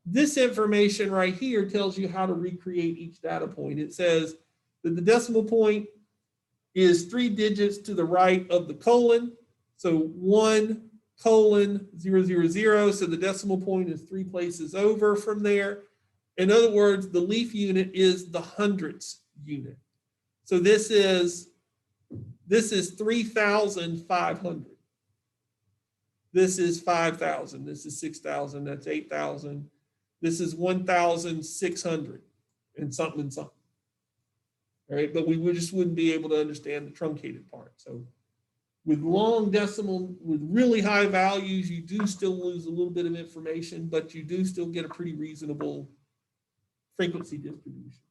this information right here tells you how to recreate each data point. It says that the decimal point is 3 digits to the right of the colon. So 1 colon 000. So the decimal point is 3 places over from there. In other words, the leaf unit is the hundredths unit. So this is 3,500. This is 5,000. This is 6,000. That's 8,000. This is 1,600 and something and something. All right, but we just wouldn't be able to understand the truncated part. So With long decimal, with really high values, you do still lose a little bit of information, but you do still get a pretty reasonable frequency distribution.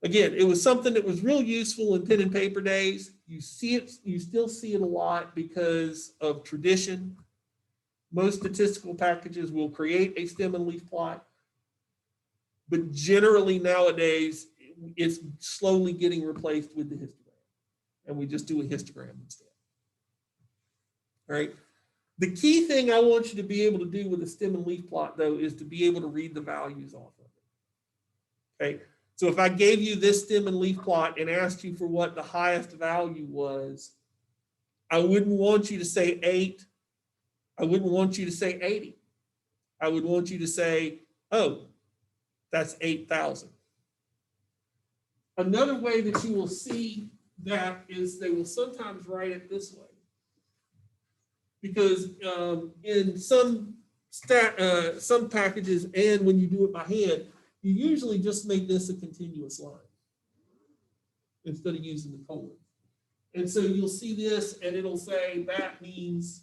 Again, it was something that was real useful in pen and paper days. You see it, you still see it a lot because of tradition. Most statistical packages will create a stem and leaf plot, but generally nowadays, it's slowly getting replaced with the histogram. And we just do a histogram instead. All right. The key thing I want you to be able to do with a stem and leaf plot, though, is to be able to read the values off of it. Okay. So if I gave you this stem and leaf plot and asked you for what the highest value was, I wouldn't want you to say 8. I wouldn't want you to say 80. I would want you to say, oh, that's 8,000. Another way that you will see that is they will sometimes write it this way. Because in some packages and when you do it by hand, you usually just make this a continuous line instead of using the colon. And so you'll see this and it'll say that means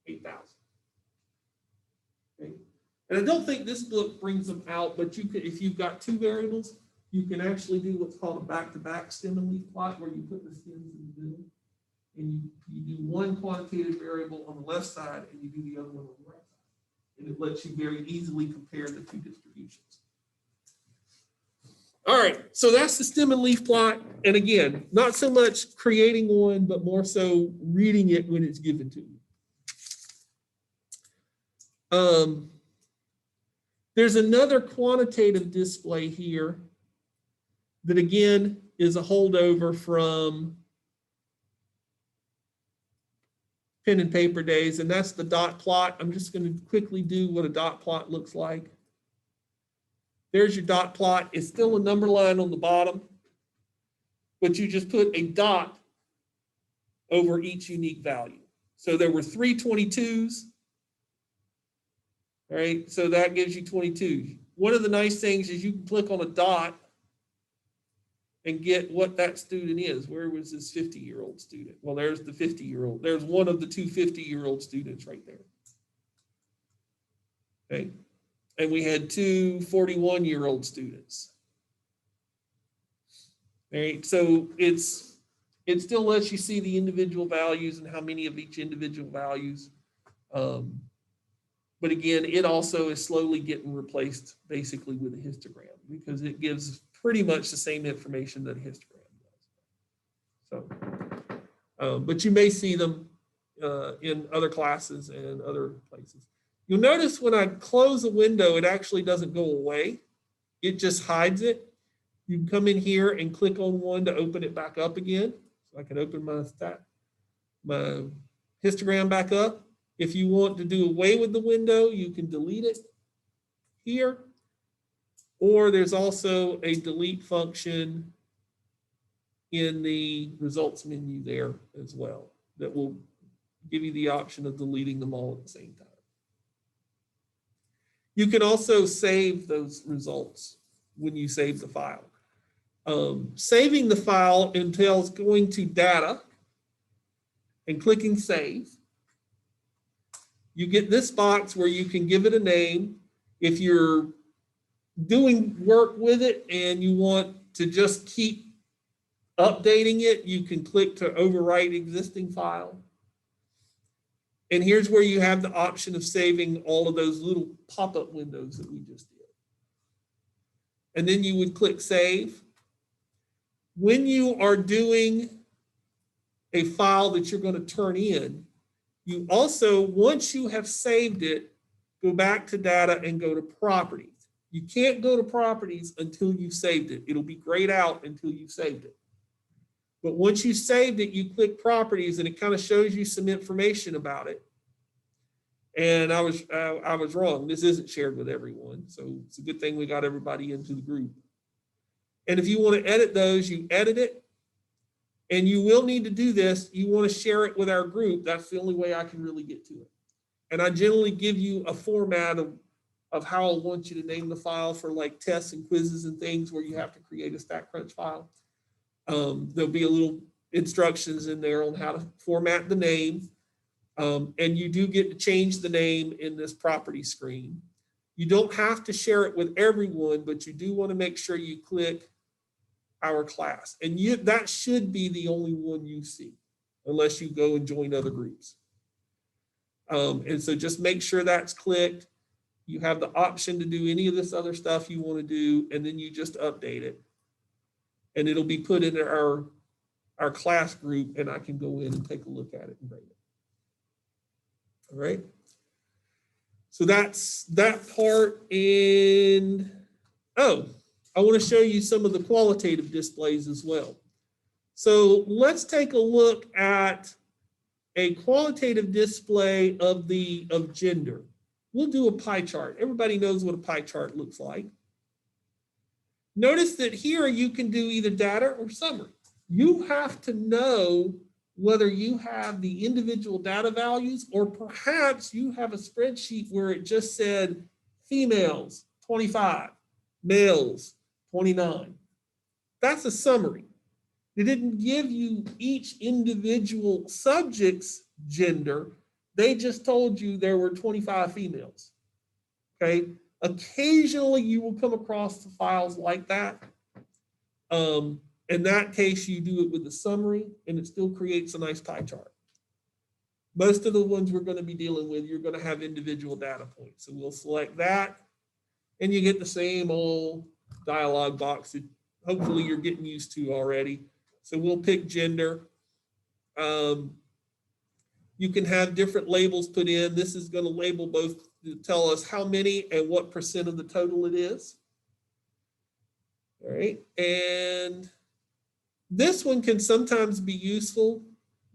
8,000. Okay. And I don't think this book brings them out, but you could, if you've got two variables, you can actually do what's called a back-to-back stem and leaf plot where you put the stems in the middle. And you do one quantitative variable on the left side and you do the other one on the right side. And it lets you very easily compare the two distributions. All right, so that's the stem and leaf plot. And again, not so much creating one, but more so reading it when it's given to you. There's another quantitative display here that again is a holdover from pen and paper days, and that's the dot plot. I'm just going to quickly do what a dot plot looks like. There's your dot plot. It's still a number line on the bottom, but you just put a dot over each unique value. So there were 3 22s. All right, so that gives you 22. One of the nice things is you can click on a dot and get what that student is. Where was this 50-year-old student? Well, there's the 50-year-old. There's one of the two 50-year-old students right there. Okay. And we had two 41-year-old students. All right. So it still lets you see the individual values and how many of each individual values. But again, it also is slowly getting replaced basically with a histogram because it gives pretty much the same information that a histogram does. So, but you may see them in other classes and other places. You'll notice when I close a window, it actually doesn't go away. It just hides it. You can come in here and click on one to open it back up again. So I can open my histogram back up. If you want to do away with the window, you can delete it here. Or there's also a delete function in the results menu there as well that will give you the option of deleting them all at the same time. You can also save those results when you save the file. Saving the file entails going to data and clicking save. You get this box where you can give it a name. If you're doing work with it and you want to just keep updating it, you can click to overwrite existing file. And here's where you have the option of saving all of those little pop-up windows that we just did. And then you would click save. When you are doing a file that you're going to turn in, you also, once you have saved it, go back to data and go to properties. You can't go to properties until you've saved it. It'll be grayed out until you've saved it. But once you saved it, you click properties and it kind of shows you some information about it. And I was wrong. This isn't shared with everyone. So it's a good thing we got everybody into the group. And if you want to edit those, you edit it. And you will need to do this. You want to share it with our group. That's the only way I can really get to it. And I generally give you a format of how I want you to name the file for like tests and quizzes and things where you have to create a Statcrunch file. There'll be a little instructions in there on how to format the name. And you do get to change the name in this property screen. You don't have to share it with everyone, but you do want to make sure you click our class. And that should be the only one you see, unless you go and join other groups. And so just make sure that's clicked. You have the option to do any of this other stuff you want to do, and then you just update it. And it'll be put in our class group, and I can go in and take a look at it and rate it. All right. So that's that part. And I want to show you some of the qualitative displays as well. So let's take a look at a qualitative display of gender. We'll do a pie chart. Everybody knows what a pie chart looks like. Notice that here you can do either data or summary. You have to know whether you have the individual data values, or perhaps you have a spreadsheet where it just said females 25, males 29. That's a summary. They didn't give you each individual subject's gender. They just told you there were 25 females. Okay. Occasionally you will come across the files like that. In that case, you do it with the summary, and it still creates a nice pie chart. Most of the ones we're going to be dealing with, you're going to have individual data points. So we'll select that, and you get the same old dialog box that hopefully you're getting used to already. So we'll pick gender. You can have different labels put in. This is going to label both to tell us how many and what percent of the total it is. All right, and this one can sometimes be useful,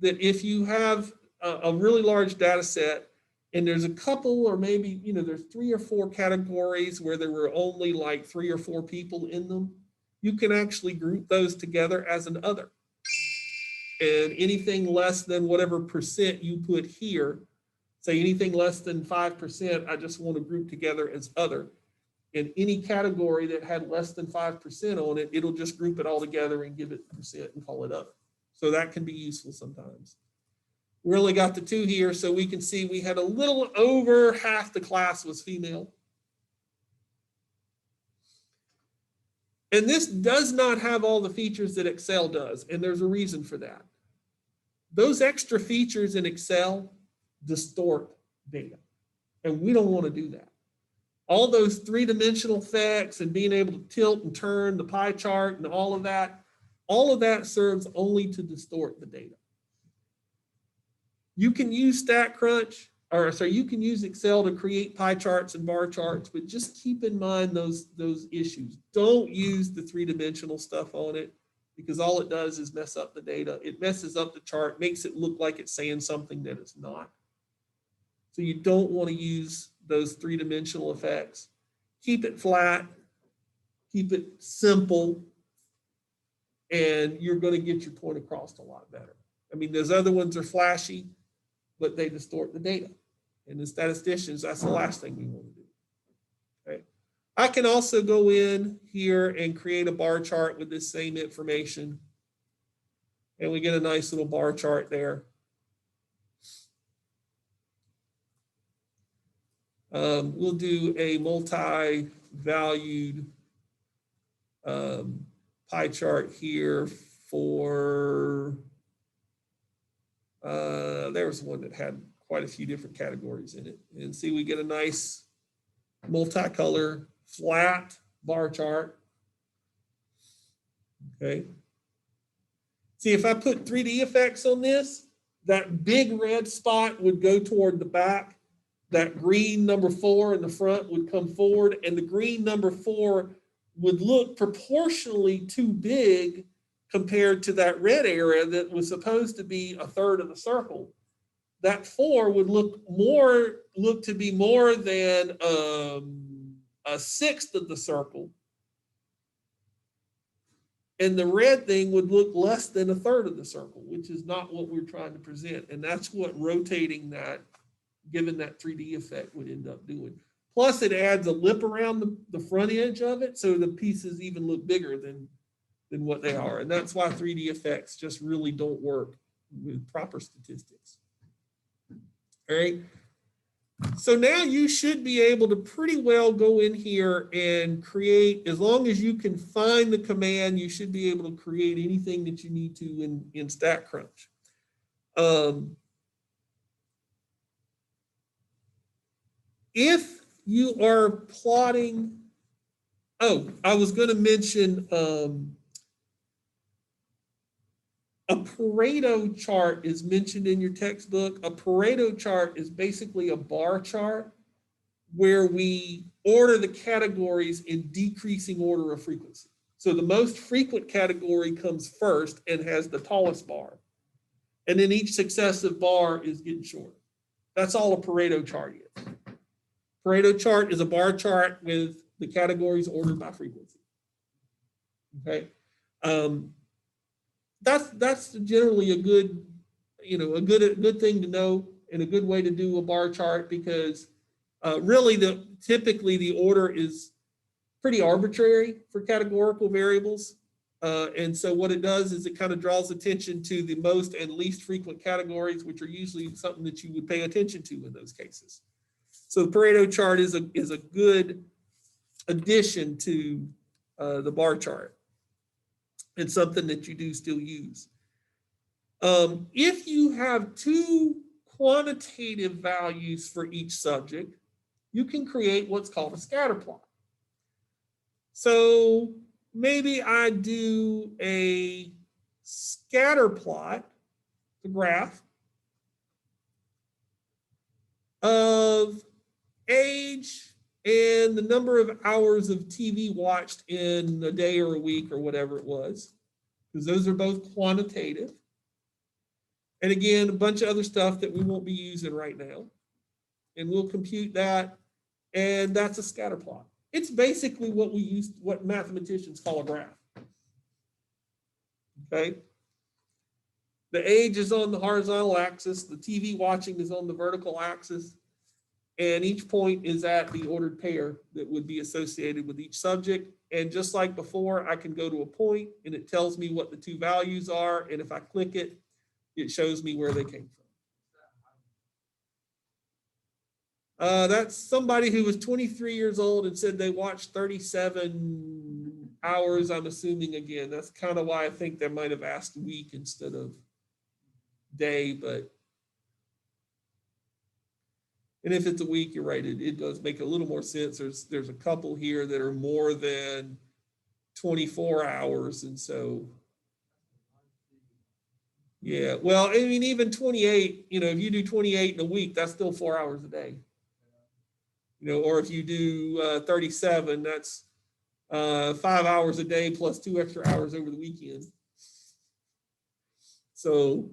that if you have a really large data set and there's a couple, or maybe, there's 3 or 4 categories where there were only like 3 or 4 people in them, you can actually group those together as an other. And anything less than whatever percent you put here, say anything less than 5%, I just want to group together as other. In any category that had less than 5% on it, it'll just group it all together and give it percent and call it other. So that can be useful sometimes. We only got the 2 here, so we can see we had a little over half the class was female. And this does not have all the features that Excel does, and there's a reason for that. Those extra features in Excel distort data, and we don't want to do that. All those 3-dimensional effects and being able to tilt and turn the pie chart and all of that serves only to distort the data. You can use you can use Excel to create pie charts and bar charts, but just keep in mind those issues. Don't use the 3-dimensional stuff on it, because all it does is mess up the data. It messes up the chart, makes it look like it's saying something that it's not. So you don't want to use those 3-dimensional effects. Keep it flat, keep it simple, and you're going to get your point across a lot better. I mean, those other ones are flashy, but they distort the data. And as statisticians, that's the last thing we want to do. Okay. I can also go in here and create a bar chart with this same information. And we get a nice little bar chart there. We'll do a multi-valued pie chart here for, there was one that had quite a few different categories in it. And see, we get a nice multicolor flat bar chart. Okay. See, if I put 3D effects on this, that big red spot would go toward the back. That green number 4 in the front would come forward, and the green number 4 would look proportionally too big compared to that red area that was supposed to be a third of the circle. That 4 would look to be more than a sixth of the circle. And the red thing would look less than a third of the circle, which is not what we're trying to present. And that's what rotating that, given that 3D effect, would end up doing. Plus, it adds a lip around the front edge of it, so the pieces even look bigger than than what they are. And that's why 3D effects just really don't work with proper statistics. All right. So now you should be able to pretty well go in here and create, as long as you can find the command, you should be able to create anything that you need to in Statcrunch. If you are plotting, I was going to mention a Pareto chart is mentioned in your textbook. A Pareto chart is basically a bar chart where we order the categories in decreasing order of frequency. So the most frequent category comes first and has the tallest bar. And then each successive bar is getting shorter. That's all a Pareto chart is. Pareto chart is a bar chart with the categories ordered by frequency. Okay. That's generally a good, a good thing to know and a good way to do a bar chart, because really typically the order is pretty arbitrary for categorical variables. And so what it does is it kind of draws attention to the most and least frequent categories, which are usually something that you would pay attention to in those cases. So the Pareto chart is a good addition to the bar chart. It's something that you do still use. If you have two quantitative values for each subject, you can create what's called a scatter plot. So maybe I do a scatter plot, the graph, of age and the number of hours of TV watched in a day or a week or whatever it was, because those are both quantitative. And again, a bunch of other stuff that we won't be using right now. And we'll compute that, and that's a scatter plot. It's basically what mathematicians call a graph. Okay. The age is on the horizontal axis, the TV watching is on the vertical axis, and each point is at the ordered pair that would be associated with each subject. And just like before, I can go to a point and it tells me what the two values are. And if I click it, it shows me where they came from. That's somebody who was 23 years old and said they watched 37 hours, I'm assuming again. That's kind of why I think they might have asked week instead of day, but. And if it's a week, you're right, it does make a little more sense. There's a couple here that are more than 24 hours. And so, yeah, well, I mean, even 28, if you do 28 in a week, that's still 4 hours a day. Or if you do 37, that's 5 hours a day plus 2 extra hours over the weekend. So,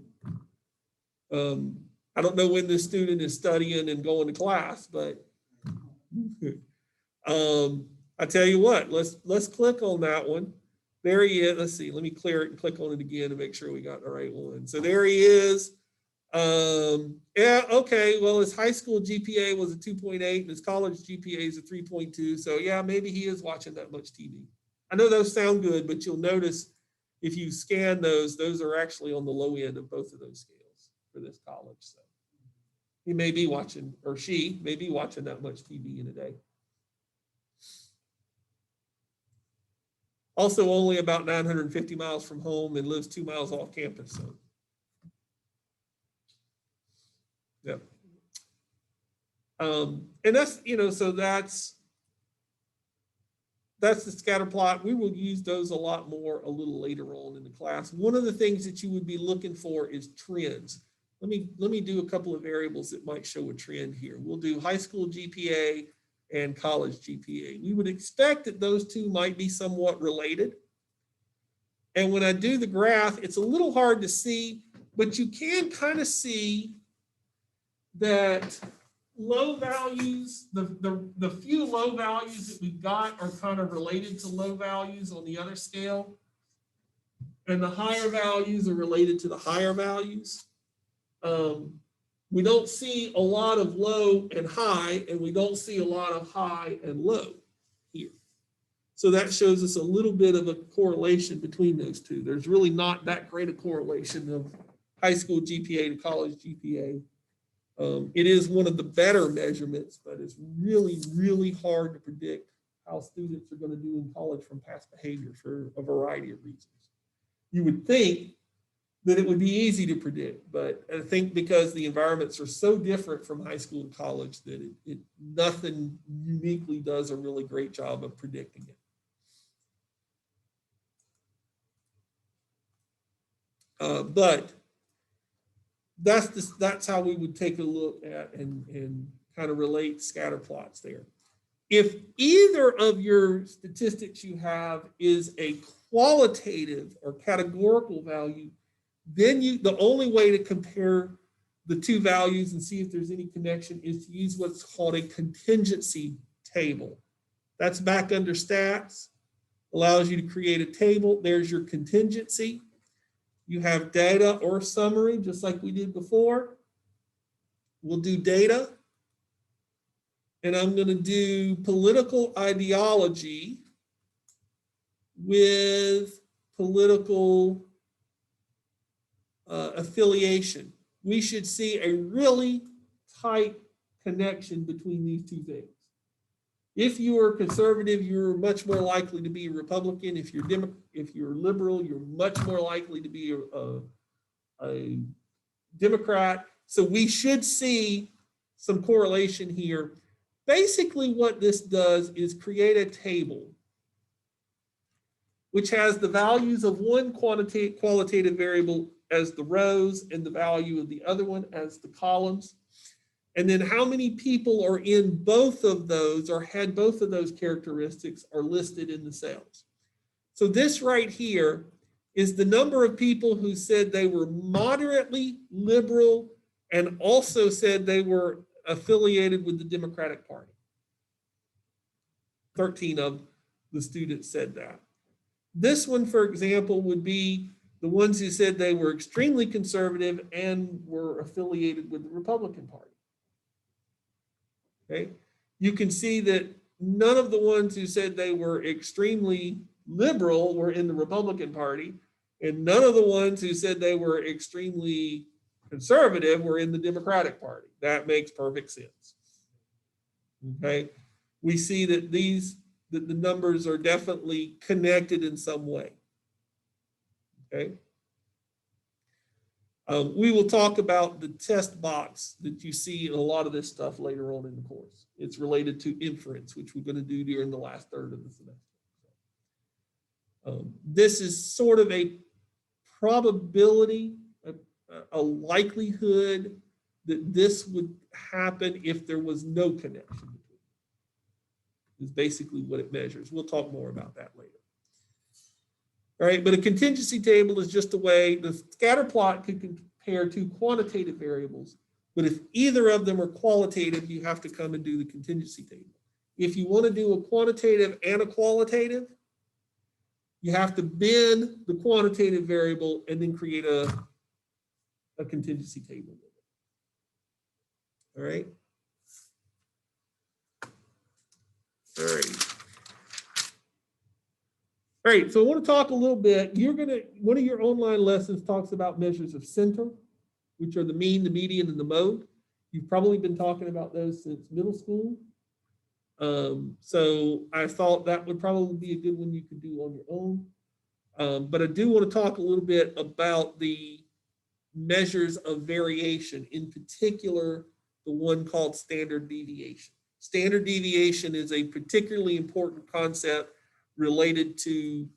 I don't know when this student is studying and going to class, but I tell you what, let's click on that one. There he is. Let's see. Let me clear it and click on it again to make sure we got the right one. So there he is. Yeah, okay. Well, his high school GPA was a 2.8 and his college GPA is a 3.2. So yeah, maybe he is watching that much TV. I know those sound good, but you'll notice if you scan those are actually on the low end of both of those scales for this college. So he may be watching, or she may be watching that much TV in a day. Also only about 950 miles from home and lives 2 miles off campus. So, yeah. And that's, so that's the scatter plot. We will use those a lot more a little later on in the class. One of the things that you would be looking for is trends. Let me do a couple of variables that might show a trend here. We'll do high school GPA and college GPA. We would expect that those two might be somewhat related. And when I do the graph, it's a little hard to see, but you can kind of see that low values, the few low values that we've got are kind of related to low values on the other scale. And the higher values are related to the higher values. We don't see a lot of low and high, and we don't see a lot of high and low here. So that shows us a little bit of a correlation between those two. There's really not that great a correlation of high school GPA to college GPA. It is one of the better measurements, but it's really, really hard to predict how students are going to do in college from past behavior for a variety of reasons. You would think that it would be easy to predict, but I think because the environments are so different from high school to college that nothing uniquely does a really great job of predicting it. But that's how we would take a look at and kind of relate scatter plots there. If either of your statistics you have is a qualitative or categorical value, then the only way to compare the two values and see if there's any connection is to use what's called a contingency table. That's back under stats, allows you to create a table. There's your contingency. You have data or summary, just like we did before. We'll do data. And I'm going to do political ideology with political affiliation. We should see a really tight connection between these two things. If you are conservative, you're much more likely to be a Republican. If you're liberal, you're much more likely to be a Democrat. So we should see some correlation here. Basically, what this does is create a table which has the values of one qualitative variable as the rows and the value of the other one as the columns. And then how many people are in both of those or had both of those characteristics are listed in the cells. So this right here is the number of people who said they were moderately liberal and also said they were affiliated with the Democratic Party. 13 of the students said that. This one, for example, would be the ones who said they were extremely conservative and were affiliated with the Republican Party. Okay, you can see that none of the ones who said they were extremely liberal were in the Republican Party, and none of the ones who said they were extremely conservative were in the Democratic Party. That makes perfect sense. Okay, we see that the numbers are definitely connected in some way. Okay. We will talk about the test box that you see in a lot of this stuff later on in the course. It's related to inference, which we're going to do during the last third of the semester. This is sort of a probability, a likelihood that this would happen if there was no connection between them, is basically what it measures. We'll talk more about that later. All right, but a contingency table is just a way, the scatter plot could compare two quantitative variables, but if either of them are qualitative, you have to come and do the contingency table. If you want to do a quantitative and a qualitative, you have to bend the quantitative variable and then create a contingency table with it. All right. All right. All right, so I want to talk a little bit. One of your online lessons talks about measures of center, which are the mean, the median, and the mode. You've probably been talking about those since middle school. So I thought that would probably be a good one you could do on your own. But I do want to talk a little bit about the measures of variation, in particular, the one called standard deviation. Standard deviation is a particularly important concept related to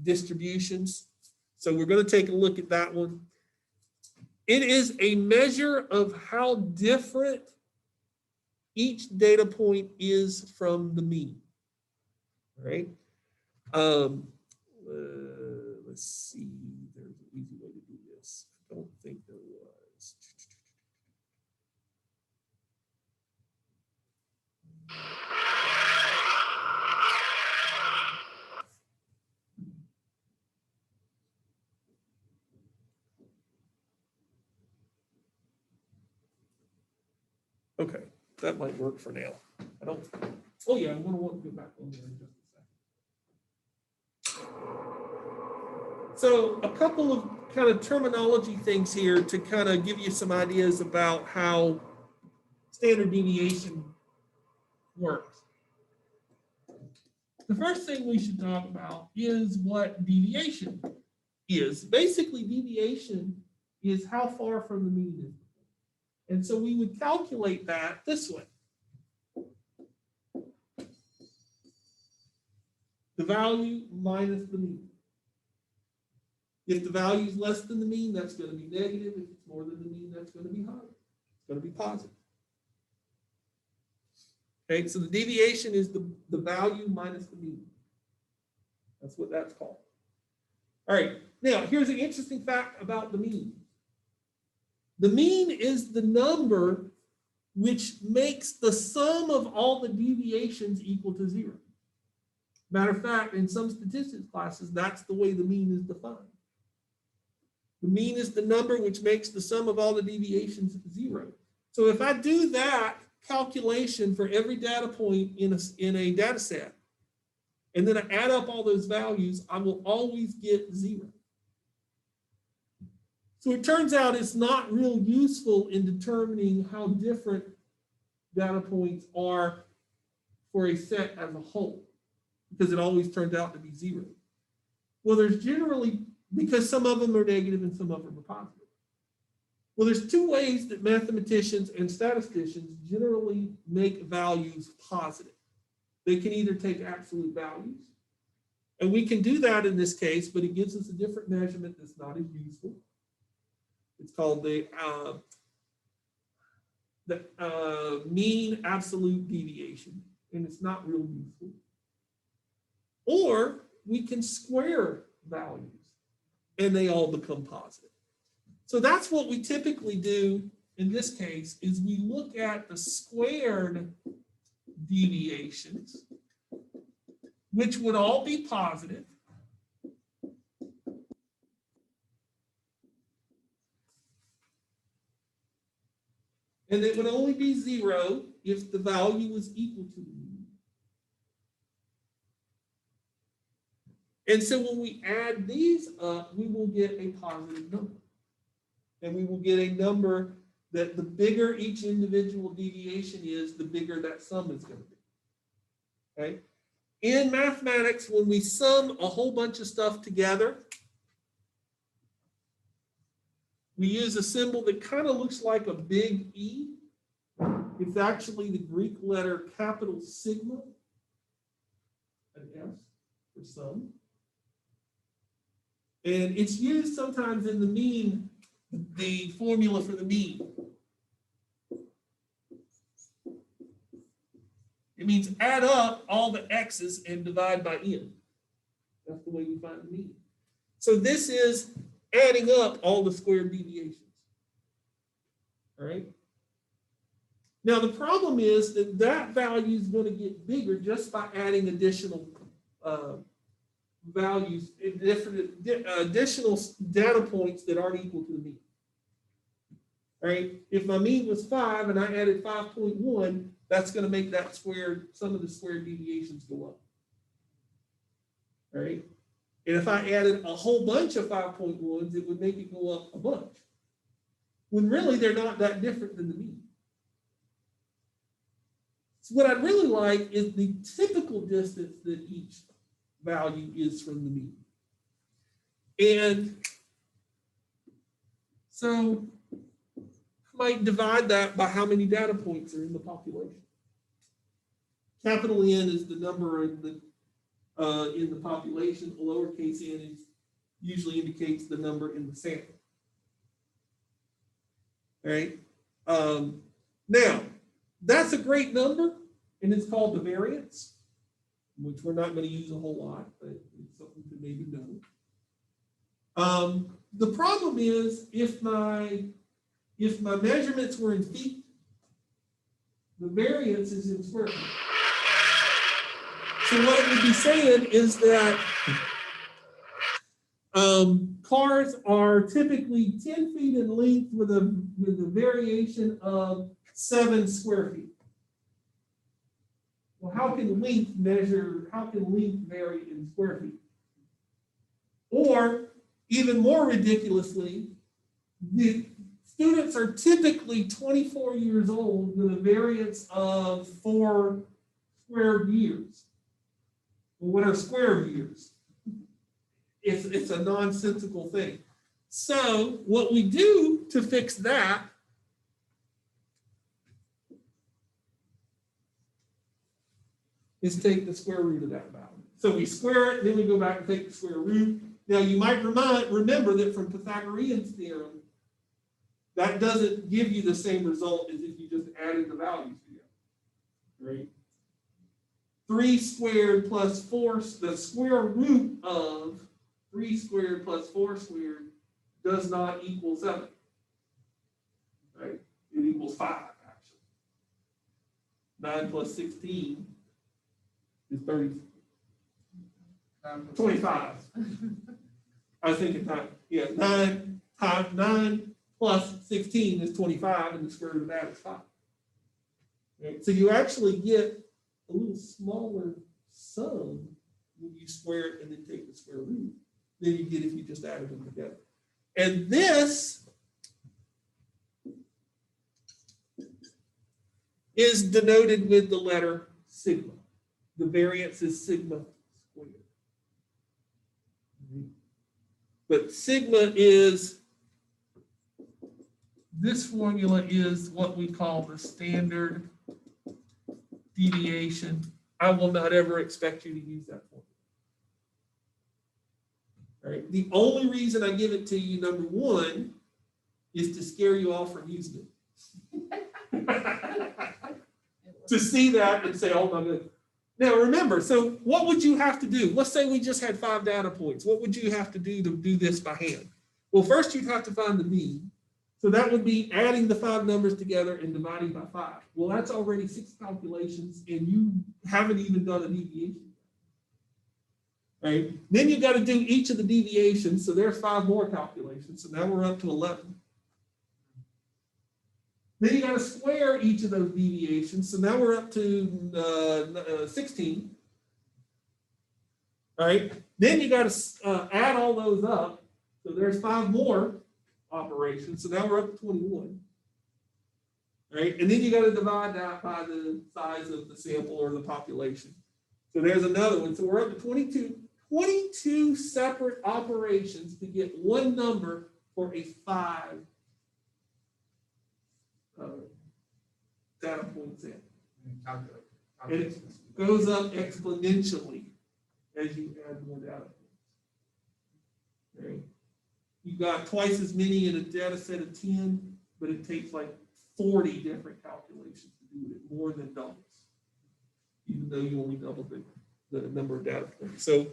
distributions. So we're going to take a look at that one. It is a measure of how different each data point is from the mean. All right. Let's see. There's an easy way to do this. I don't think there was. Okay, that might work for now. Oh yeah, I'm going to want to go back on there in just a second. So a couple of kind of terminology things here to kind of give you some ideas about how standard deviation works. The first thing we should talk about is what deviation is. Basically, deviation is how far from the mean is. And so we would calculate that this way. The value minus the mean. If the value is less than the mean, that's going to be negative. If it's more than the mean, that's going to be higher. It's going to be positive. Okay, so the deviation is the value minus the mean. That's what that's called. All right, now here's an interesting fact about the mean. The mean is the number which makes the sum of all the deviations equal to 0. Matter of fact, in some statistics classes, that's the way the mean is defined. The mean is the number which makes the sum of all the deviations 0. So if I do that calculation for every data point in a data set, and then I add up all those values, I will always get 0. So it turns out it's not real useful in determining how different data points are for a set as a whole, because it always turns out to be 0. Well, there's generally, because some of them are negative and some of them are positive. Well, there's two ways that mathematicians and statisticians generally make values positive. They can either take absolute values, and we can do that in this case, but it gives us a different measurement that's not as useful. It's called the mean absolute deviation, and it's not real useful. Or we can square values, and they all become positive. So that's what we typically do in this case, is we look at the squared deviations, which would all be positive. And it would only be 0 if the value was equal to the mean. And so when we add these up, we will get a positive number. And we will get a number that the bigger each individual deviation is, the bigger that sum is going to be. Okay? In mathematics, when we sum a whole bunch of stuff together, we use a symbol that kind of looks like a big E. It's actually the Greek letter capital sigma, an S for sum. And it's used sometimes in the mean, the formula for the mean. It means add up all the x's and divide by n. That's the way we find the mean. So this is adding up all the squared deviations. All right. Now the problem is that that value is going to get bigger just by adding additional values, additional data points that aren't equal to the mean. All right. If my mean was 5 and I added 5.1, that's going to make that squared, some of the squared deviations go up. All right. And if I added a whole bunch of 5.1s, it would make it go up a bunch. When really they're not that different than the mean. So what I'd really like is the typical distance that each value is from the mean. And so I might divide that by how many data points are in the population. Capital N is the number in the population. A lowercase n usually indicates the number in the sample. All right. Now, that's a great number, and it's called the variance, which we're not going to use a whole lot, but it's something to maybe know. The problem is if my measurements were in feet, the variance is in square feet. So what it would be saying is that cars are typically 10 feet in length with a variation of 7 square feet. well, how can length vary in square feet? Or even more ridiculously, the students are typically 24 years old with a variance of 4 square years. Well, what are square years? It's a nonsensical thing. So what we do to fix that is take the square root of that value. So we square it, then we go back and take the square root. Now you might remember that from Pythagorean's theorem, that doesn't give you the same result as if you just added the values together, right? 3 squared plus 4, the square root of 3 squared plus 4 squared does not equal 7, right? It equals 5, actually. 9 plus 16 is 30. 25. I was thinking time. Yeah, 9 plus 16 is 25, and the square root of that is 5. Right? So you actually get a little smaller sum when you square it and then take the square root than you get if you just added them together. And this is denoted with the letter sigma. The variance is sigma squared. But sigma is, this formula is what we call the standard deviation. I will not ever expect you to use that formula. Right? The only reason I give it to you, number one, is to scare you off from using it. To see that and say, oh my goodness. Now remember, so what would you have to do? Let's say we just had 5 data points. What would you have to do this by hand? Well, first you'd have to find the mean. So that would be adding the 5 numbers together and dividing by 5. Well, that's already 6 calculations, and you haven't even done a deviation. Right? Then you got to do each of the deviations. So there's 5 more calculations. So now we're up to 11. Then you got to square each of those deviations. So now we're up to 16. All right. Then you got to add all those up. So there's 5 more operations. So now we're up to 21. Right. And then you got to divide that by the size of the sample or the population. So there's another one. So we're up to 22 separate operations to get one number for a 5 data point set. And it goes up exponentially as you add more data points. Right? You got twice as many in a data set of 10, but it takes like 40 different calculations to do it, more than doubles, even though you only doubled the number of data points. So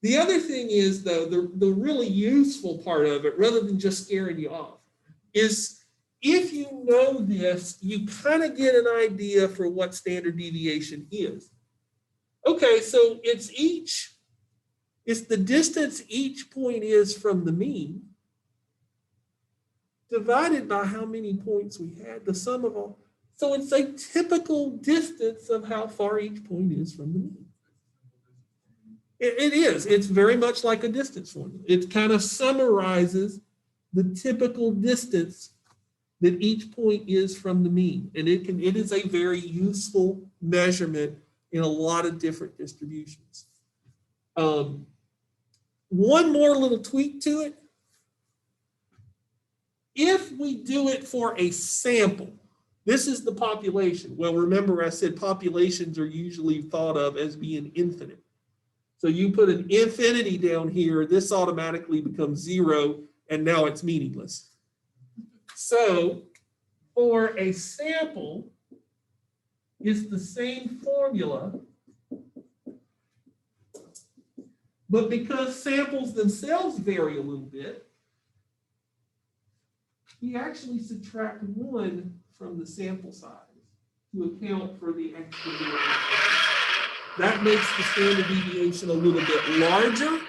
the other thing is, though, the really useful part of it, rather than just scaring you off, is if you know this, you kind of get an idea for what standard deviation is. Okay, so it's the distance each point is from the mean divided by how many points we had, the sum of all. So it's a typical distance of how far each point is from the mean. It is. It's very much like a distance formula. It kind of summarizes the typical distance that each point is from the mean. And it is a very useful measurement in a lot of different distributions. One more little tweak to it. If we do it for a sample, this is the population. Well, remember I said populations are usually thought of as being infinite. So you put an infinity down here, this automatically becomes 0, and now it's meaningless. So for a sample, it's the same formula, but because samples themselves vary a little bit, we actually subtract 1 from the sample size to account for the extra variance. That makes the standard deviation a little bit larger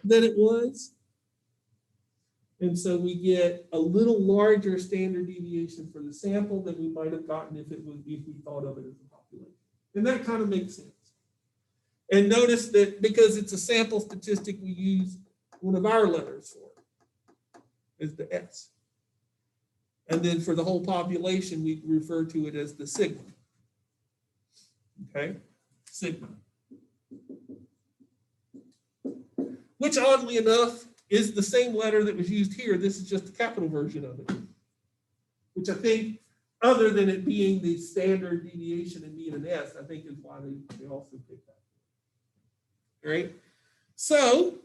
than it was. And so we get a little larger standard deviation for the sample than we might have gotten if we thought of it as a population. And that kind of makes sense. And notice that because it's a sample statistic, we use one of our letters for it, is the S. And then for the whole population, we refer to it as the sigma. Okay, sigma. Which oddly enough is the same letter that was used here. This is just a capital version of it, which I think, other than it being the standard deviation and being an S, I think is why they also picked that. All right, so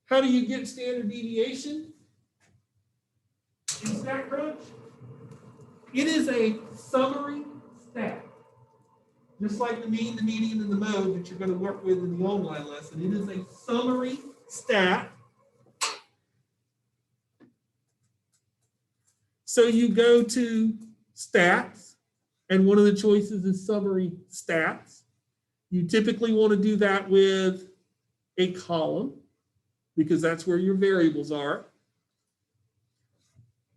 how do you get standard deviation in Statcrunch? It is a summary stat. Just like the mean, the median, and the mode that you're going to work with in the online lesson. It is a summary stat. So you go to stats, and one of the choices is summary stats. You typically want to do that with a column, because that's where your variables are.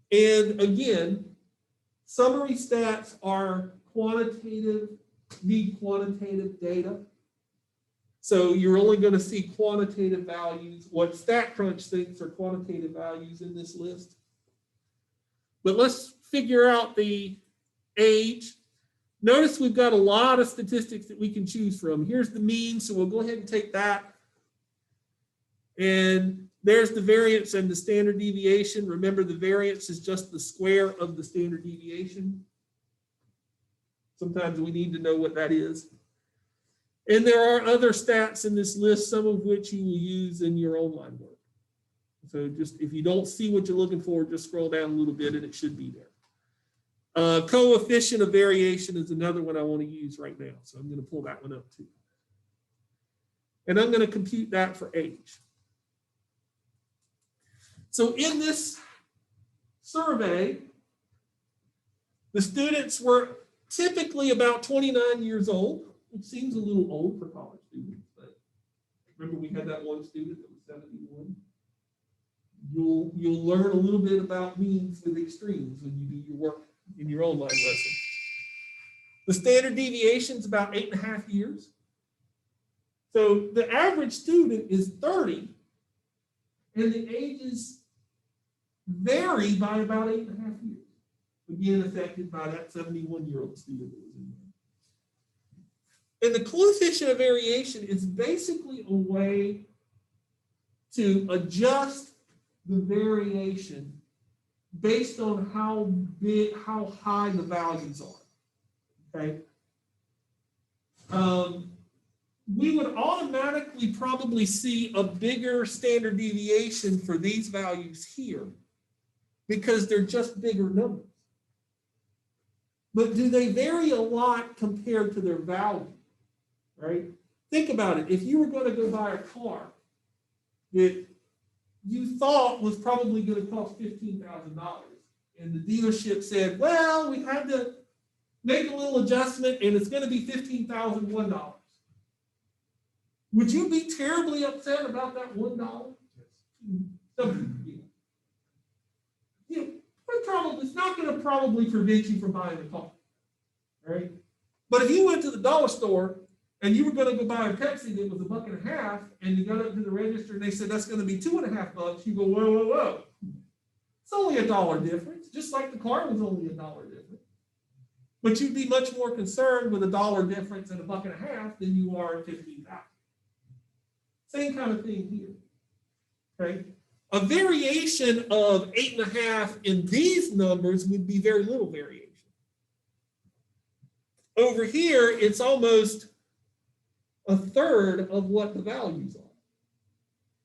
And again, summary stats are need quantitative data. So you're only going to see quantitative values. What Statcrunch thinks are quantitative values in this list. But let's figure out the age. Notice we've got a lot of statistics that we can choose from. Here's the mean, so we'll go ahead and take that. And there's the variance and the standard deviation. Remember, the variance is just the square of the standard deviation. Sometimes we need to know what that is. And there are other stats in this list, some of which you will use in your online work. So just if you don't see what you're looking for, just scroll down a little bit and it should be there. Coefficient of variation is another one I want to use right now. So I'm going to pull that one up too. And I'm going to compute that for age. So in this survey, the students were typically about 29 years old, which seems a little old for college students, but remember we had that one student that was 71. You'll learn a little bit about means with extremes when you do your work in your online lesson. The standard deviation is about 8.5 years. So the average student is 30, and the ages vary by about 8.5 years. Again, affected by that 71-year-old student that was in there. And the coefficient of variation is basically a way to adjust the variation based on how high the values are. Okay. We would automatically probably see a bigger standard deviation for these values here because they're just bigger numbers. But do they vary a lot compared to their value, right? Think about it. If you were going to go buy a car that you thought was probably going to cost $15,000, and the dealership said, well, we had to make a little adjustment and it's going to be $15,001. Would you be terribly upset about that $1? It's not going to probably prevent you from buying a car, right? But if you went to the dollar store and you were going to go buy a Pepsi that was $1.50, and you got up to the register and they said that's going to be $2.50, you go, whoa, whoa, whoa. It's only $1 difference, just like the car was only $1 difference. But you'd be much more concerned with $1 difference and $1.50 than you are at $15,000. Same kind of thing here, okay? A variation of 8.5 in these numbers would be very little variation. Over here, it's almost a third of what the values are.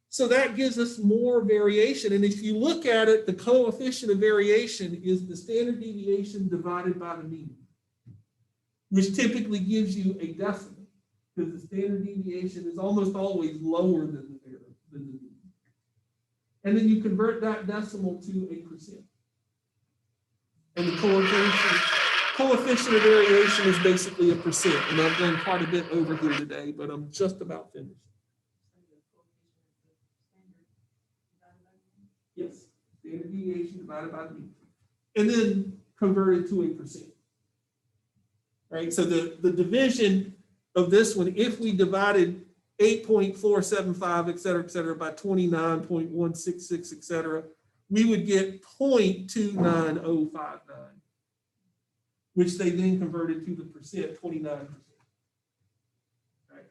So that gives us more variation. And if you look at it, the coefficient of variation is the standard deviation divided by the mean, which typically gives you a decimal, because the standard deviation is almost always lower than the mean. And then you convert that decimal to a percent. And the coefficient of variation is basically a percent. And I've done quite a bit over here today, but I'm just about finished. standard deviation divided by the mean, and then convert it to a percent. Right, so the division of this one, if we divided 8.475, et cetera, by 29.166, et cetera, we would get 0.29059, which they then converted to the percent, 29%. Right.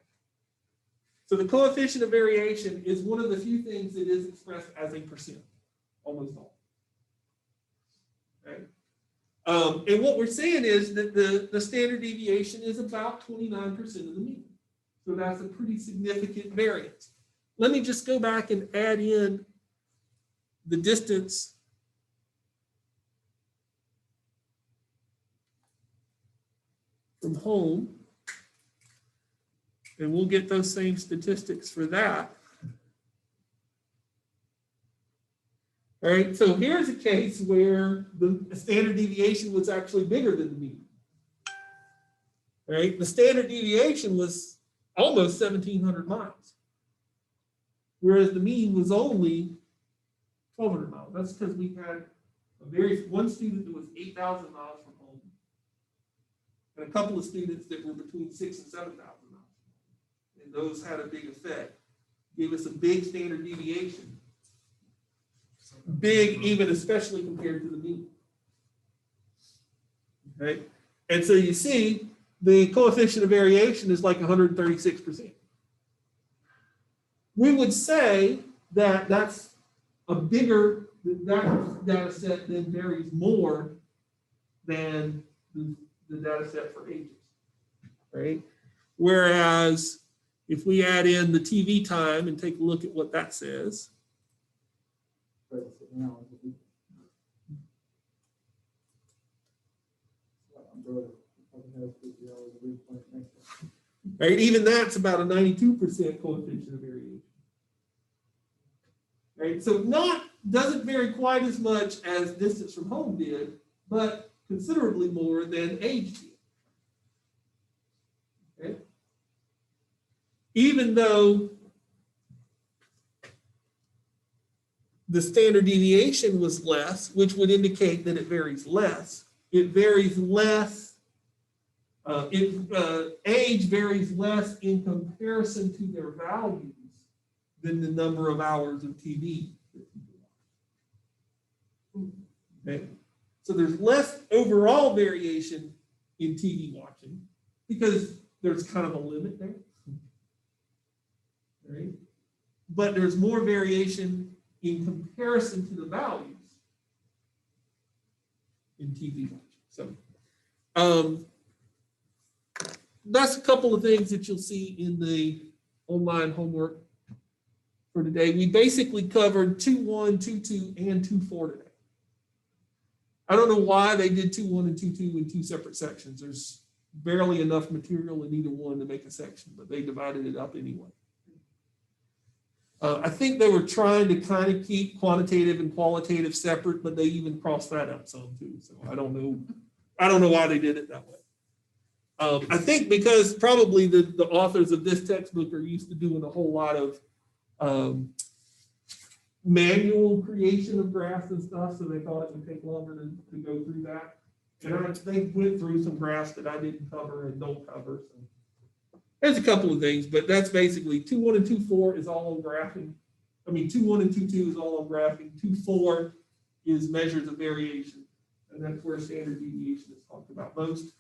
So the coefficient of variation is one of the few things that is expressed as a percent, almost all. Right. And what we're saying is that the standard deviation is about 29% of the mean. So that's a pretty significant variance. Let me just go back and add in the distance from home, and we'll get those same statistics for that. All right, so here's a case where the standard deviation was actually bigger than the mean. All right, the standard deviation was almost 1,700 miles, whereas the mean was only 1,200 miles. That's because we had one student that was 8,000 miles from home, and a couple of students that were between 6,000 and 7,000 miles, and those had a big effect. Gave us a big standard deviation. Big, even especially compared to the mean. Okay, and so you see the coefficient of variation is like 136%. We would say that that's a bigger, that data set then varies more than the data set for ages, right? Whereas if we add in the TV time and take a look at what that says, right, even that's about a 92% coefficient of variation. Right, so doesn't vary quite as much as distance from home did, but considerably more than age did. Okay? Even though the standard deviation was less, which would indicate that it varies less. It varies less. Age varies less in comparison to their values than the number of hours of TV that people watch. Okay, so there's less overall variation in TV watching because there's kind of a limit there. Right? But there's more variation in comparison to the values in TV watching. So that's a couple of things that you'll see in the online homework for today. We basically covered 2.1, 2.2, and 2.4 today. I don't know why they did 2.1 and 2.2 in two separate sections. There's barely enough material in either one to make a section, but they divided it up anyway. I think they were trying to kind of keep quantitative and qualitative separate, but they even crossed that up some too. So I don't know why they did it that way. I think because probably the authors of this textbook are used to doing a whole lot of manual creation of graphs and stuff, so they thought it would take longer to go through that. And they went through some graphs that I didn't cover and don't cover. So there's a couple of things, but that's basically 2.1 and 2.4 is all on graphing. I mean, 2.1 and 2.2 is all on graphing. 2.4 is measures of variation, and that's where standard deviation is talked about most.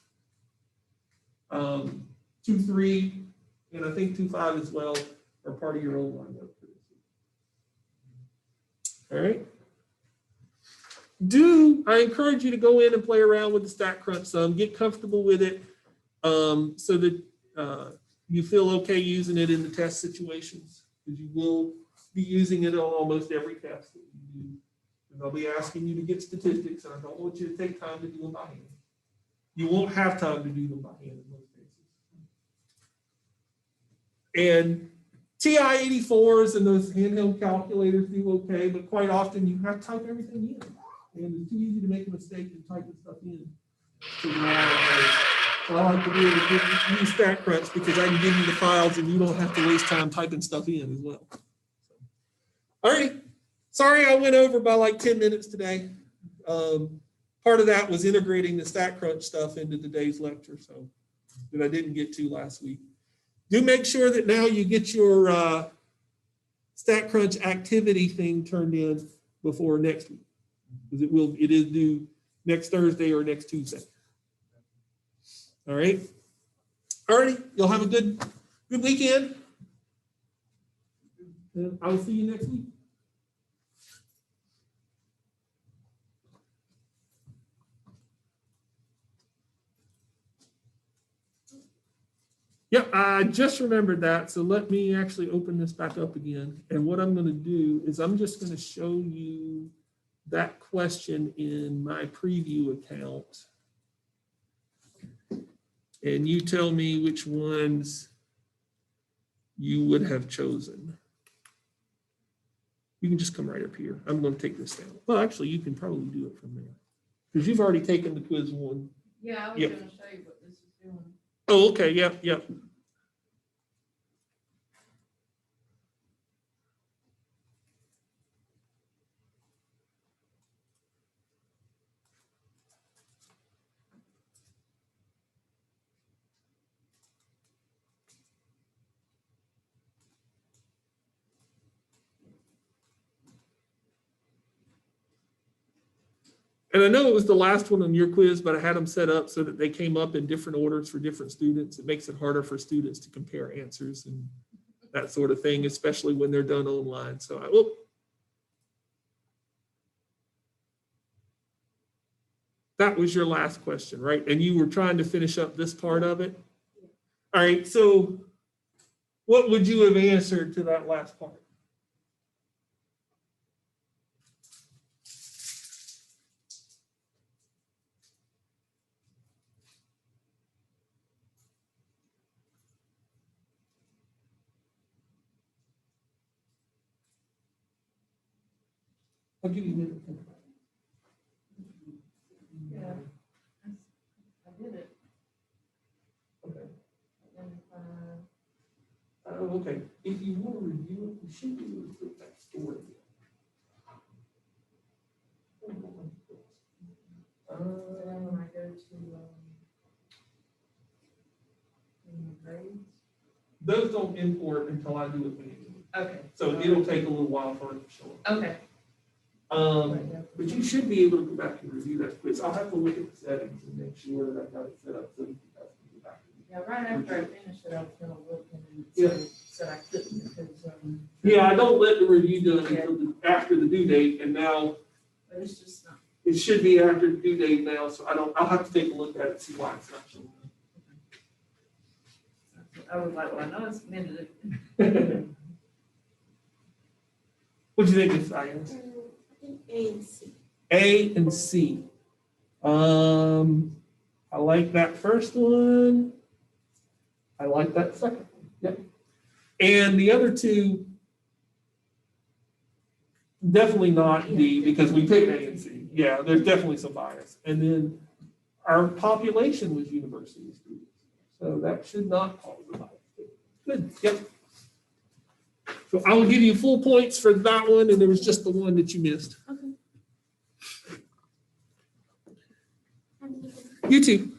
2.3 and I think 2.5 as well are part of your own lineup. All right. I encourage you to go in and play around with the Statcrunch some, get comfortable with it, so that you feel okay using it in the test situations, because you will be using it on almost every test that you do. And I'll be asking you to get statistics, and I don't want you to take time to do them by hand. You won't have time to do them by hand in most cases. And TI-84s and those handheld calculators do okay, but quite often you have to type everything in. And it's too easy to make a mistake and typing stuff in. So I like to be able to use Statcrunch because I can give you the files and you don't have to waste time typing stuff in as well. All right. Sorry, I went over by like 10 minutes today. Part of that was integrating the Statcrunch stuff into today's lecture, so that I didn't get to last week. Do make sure that now you get your Statcrunch activity thing turned in before next week, because it is due next Thursday or next Tuesday. All right. All righty. You'll have a good weekend. And I will see you next week. Yep, I just remembered that. So let me actually open this back up again. And what I'm going to do is I'm just going to show you that question in my preview account. And you tell me which ones you would have chosen. You can just come right up here. I'm going to take this down. Well, actually, you can probably do it from there, because you've already taken the quiz one. Yeah, I was Yep. going to show you what this is doing. Oh, okay. Yep, yep. And I know it was the last one on your quiz, but I had them set up so that they came up in different orders for different students. It makes it harder for students to compare answers and that sort of thing, especially when they're done online. So that was your last question, right? And you were trying to finish up this part of it? All right, so what would you have answered to that last part? I'll give you a minute to think about it. Yeah, I did it. Okay. Identify. Okay. If you want to review it, you should be able to put that story in. And then when I go to grades. Those don't import until I do it manually. Okay. So it'll take a little while for it to show up. Okay. But you should be able to go back and review that quiz. I'll have to look at the settings and make sure that I've got it set up so you guys can go back. Yeah, right after I finished it, I was gonna look and Yeah. said I couldn't because, Yeah, I don't let the review done until after the due date, and now but it's just not. it should be after the due date now, so I'll have to take a look at it and see why it's not showing I was like, well, I know it's amended it. up. What'd you think of science? A and C. A and C. I like that first one. I like that second one. Yep. And the other two, definitely not D, because we picked A and C. Yeah, there's definitely some bias. And then our population was university students. So that should not cause a bias. Good, yep. So I will give you full points for that one, and there was just the one that you missed. Okay. You too.